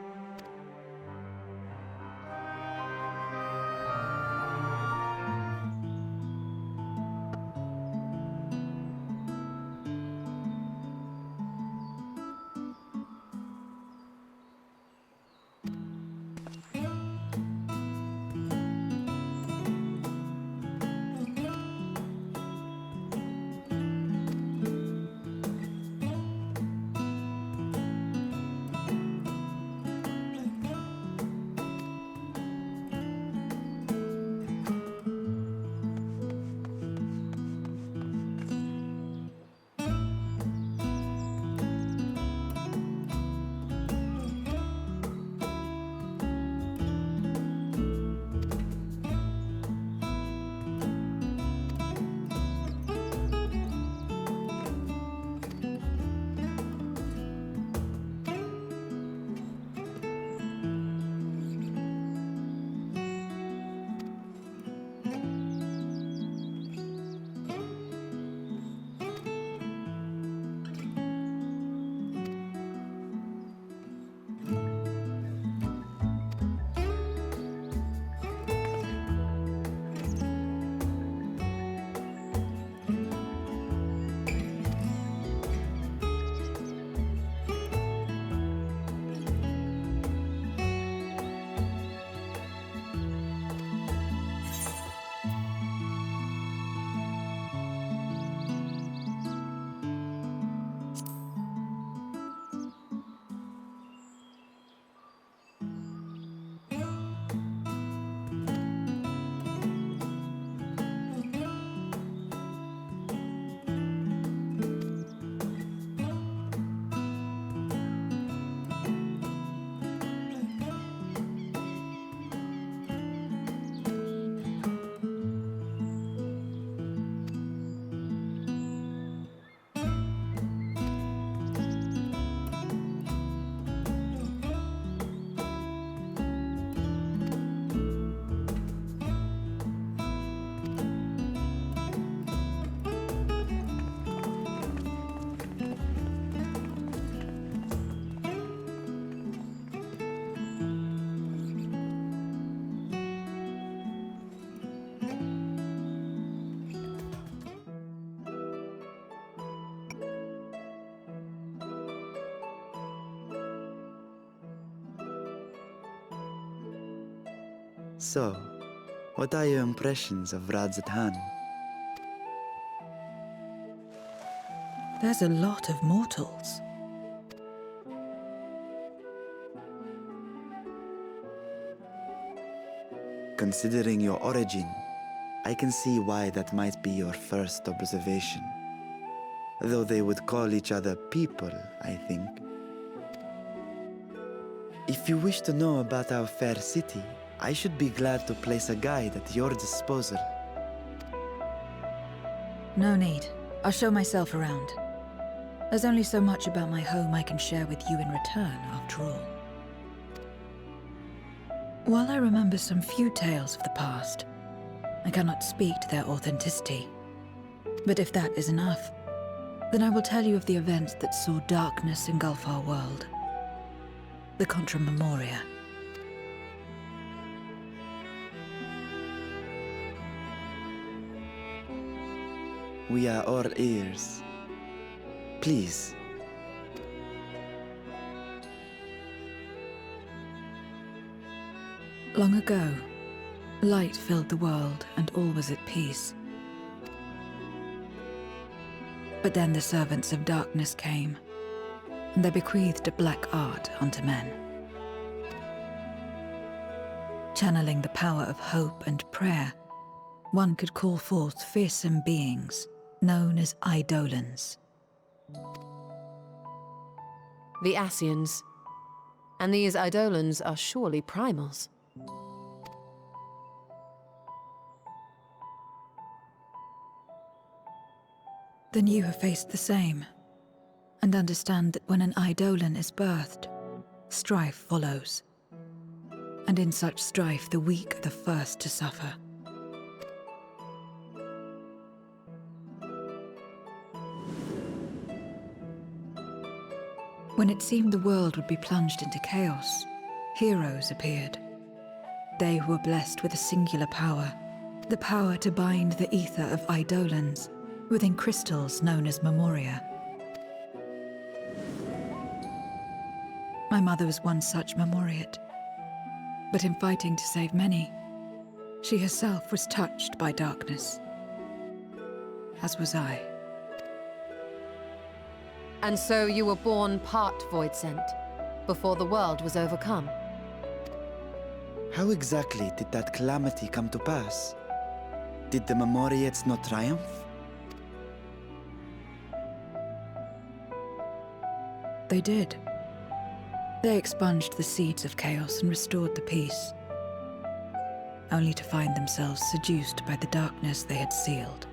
So, what are your impressions of Radzatan? There's a lot of mortals. Considering your origin, I can see why that might be your first observation. Though they would call each other people, I think. If you wish to know about our fair city, I should be glad to place a guide at your disposal. No need. I'll show myself around. There's only so much about my home I can share with you in return, after all. While I remember some few tales of the past, I cannot speak to their authenticity. But if that is enough, then I will tell you of the events that saw darkness engulf our world. The Contra Memoria. We are all ears. Please. Long ago, light filled the world and all was at peace. But then the servants of darkness came, and they bequeathed a black art unto men. Channeling the power of hope and prayer, one could call forth fearsome beings known as Eidolons. The Ascians. And these Eidolons are surely primals. Then you have faced the same, and understand that when an Eidolon is birthed, strife follows. And in such strife, the weak are the first to suffer. When it seemed the world would be plunged into chaos, heroes appeared. They who were blessed with a singular power, the power to bind the ether of Eidolons within crystals known as Memoria. My mother was one such Memoriate, but in fighting to save many, she herself was touched by darkness, as was I. And so you were born part Voidsent, before the world was overcome. How exactly did that calamity come to pass? Did the Memoriates not triumph? They did. They expunged the seeds of chaos and restored the peace, only to find themselves seduced by the darkness they had sealed.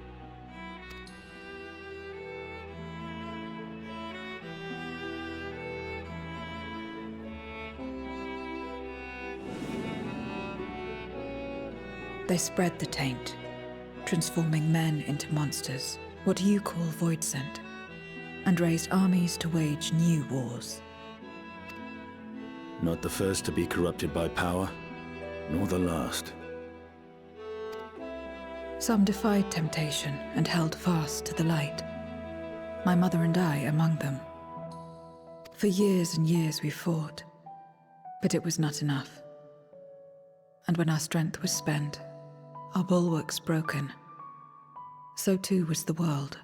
They spread the taint, transforming men into monsters, what you call Voidsent, and raised armies to wage new wars. Not the first to be corrupted by power, nor the last. Some defied temptation and held fast to the light. My mother and I among them. For years and years we fought, but it was not enough. And when our strength was spent, our bulwarks broken, so too was the world.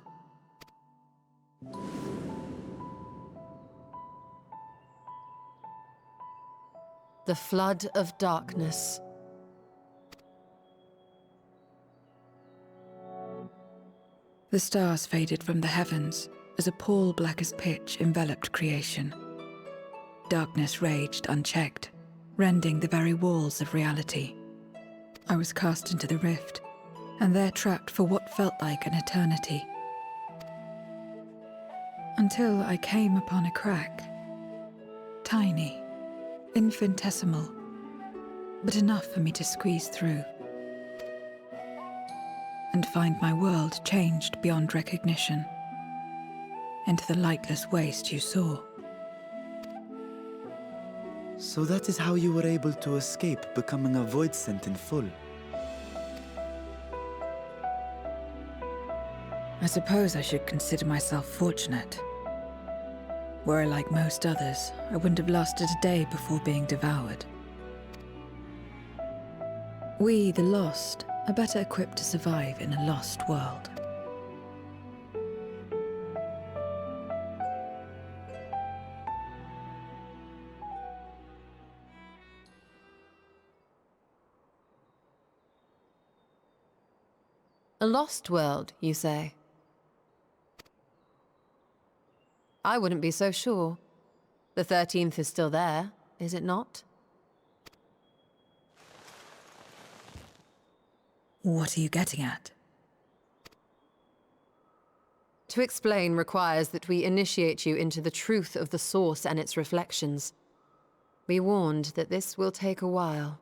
The flood of darkness. The stars faded from the heavens as a pall black as pitch enveloped creation. Darkness raged unchecked, rending the very walls of reality. I was cast into the rift, and there trapped for what felt like an eternity. Until I came upon a crack. Tiny, infinitesimal, but enough for me to squeeze through. And find my world changed beyond recognition, into the lightless waste you saw. So that is how you were able to escape becoming a Voidsent in full. I suppose I should consider myself fortunate. Were I like most others, I wouldn't have lasted a day before being devoured. We, the Lost, are better equipped to survive in a lost world. A lost world, you say? I wouldn't be so sure. The 13th is still there, is it not? What are you getting at? To explain requires that we initiate you into the truth of the source and its reflections. Be warned that this will take a while.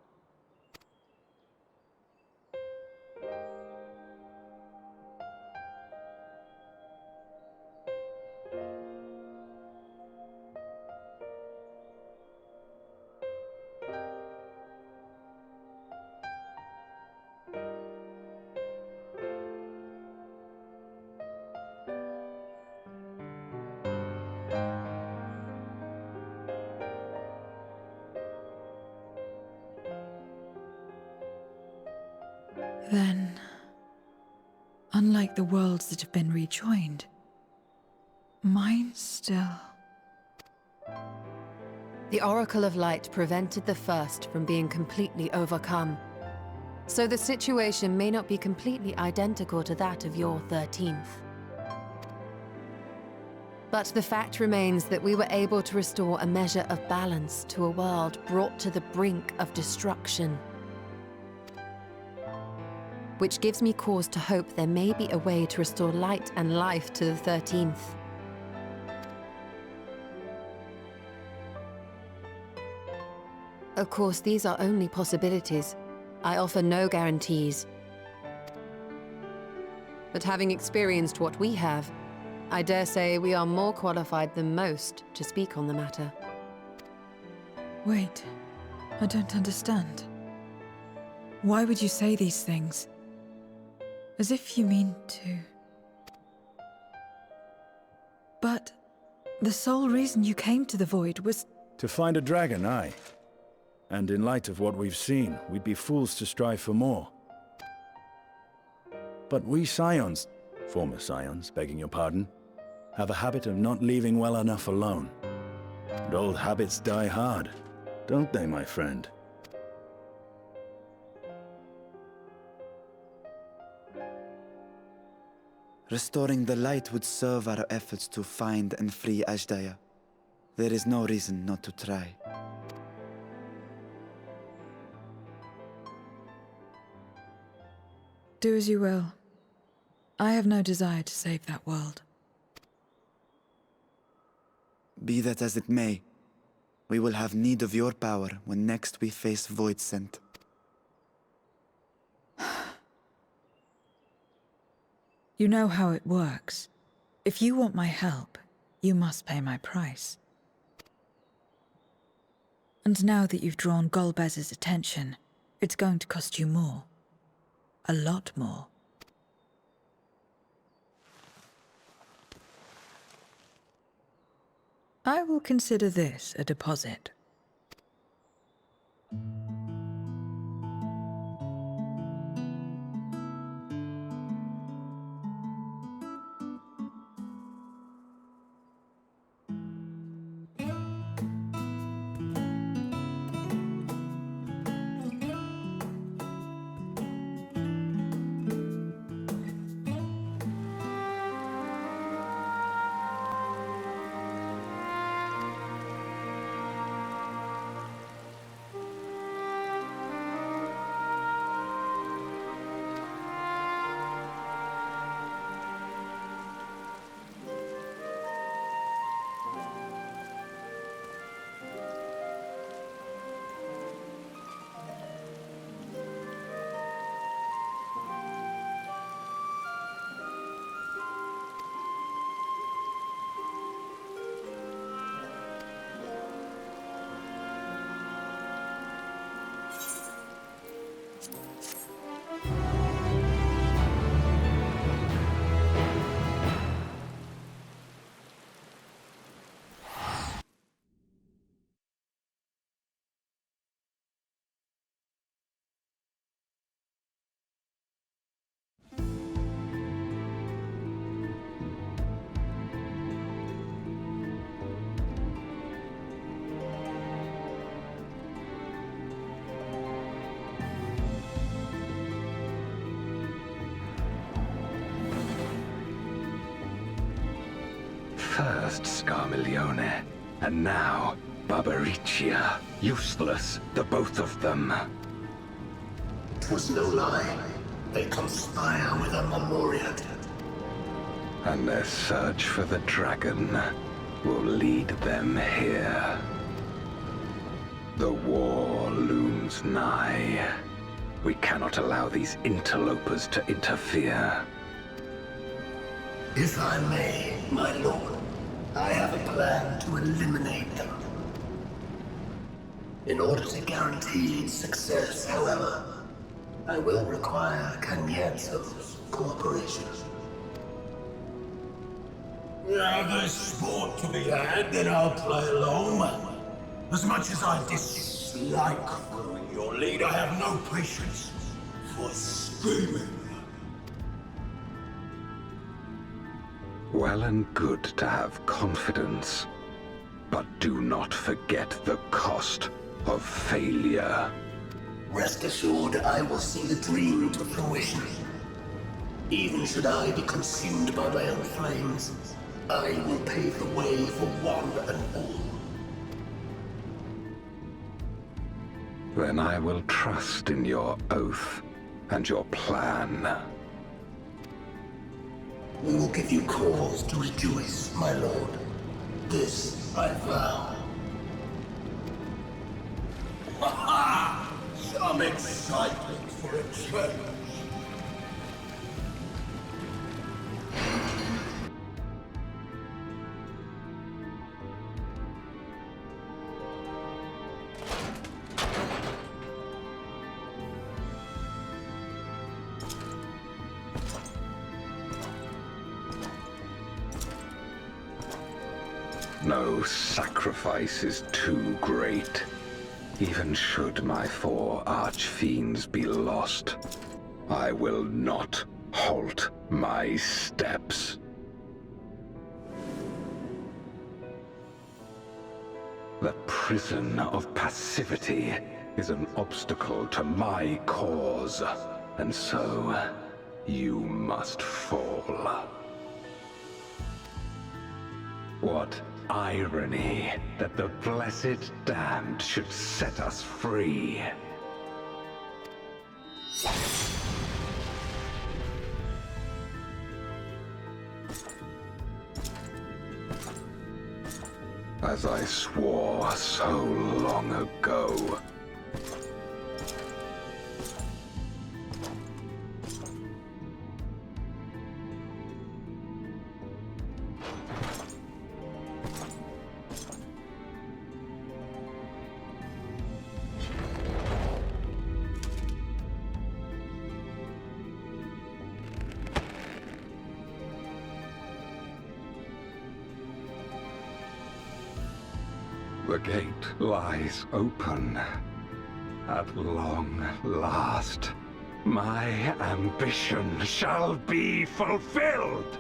Then, unlike the worlds that have been rejoined, mine still... The Oracle of Light prevented the first from being completely overcome. So the situation may not be completely identical to that of your 13th. But the fact remains that we were able to restore a measure of balance to a world brought to the brink of destruction. Which gives me cause to hope there may be a way to restore light and life to the 13th. Of course, these are only possibilities. I offer no guarantees. But having experienced what we have, I dare say we are more qualified than most to speak on the matter. Wait, I don't understand. Why would you say these things? As if you mean to... But the sole reason you came to the Void was... To find a dragon, aye. And in light of what we've seen, we'd be fools to strive for more. But we Scions, former Scions, begging your pardon, have a habit of not leaving well enough alone. And old habits die hard, don't they, my friend? Restoring the light would serve our efforts to find and free Ashdaya. There is no reason not to try. Do as you will. I have no desire to save that world. Be that as it may, we will have need of your power when next we face Voidsent. You know how it works. If you want my help, you must pay my price. And now that you've drawn Golbez's attention, it's going to cost you more. A lot more. I will consider this a deposit. first, Scarmiglione. And now, Barbaricia. Useless, the both of them. 'Twas no lie. They conspire with a Memoria. And their search for the dragon will lead them here. The war looms nigh. We cannot allow these interlopers to interfere. If I may, my lord, I have a plan to eliminate them. In order to guarantee success, however, I will require Cagnazzo's cooperation. Now there's sport to be had, then I'll play along. As much as I dislike following your lead, I have no patience for scheming. Well and good to have confidence, but do not forget the cost of failure. Rest assured, I will see the dream to fruition. Even should I be consumed by my own flames, I will pave the way for one and all. Then I will trust in your oath and your plan. We will give you cause to rejoice, my lord. This I vow. Ha ha! Some excitement for a change. No sacrifice is too great. Even should my 4 archfiends be lost, I will not halt my steps. The prison of passivity is an obstacle to my cause, and so you must fall. What irony that the blessed damned should set us free. As I swore so long ago. The gate lies open. At long last, my ambition shall be fulfilled!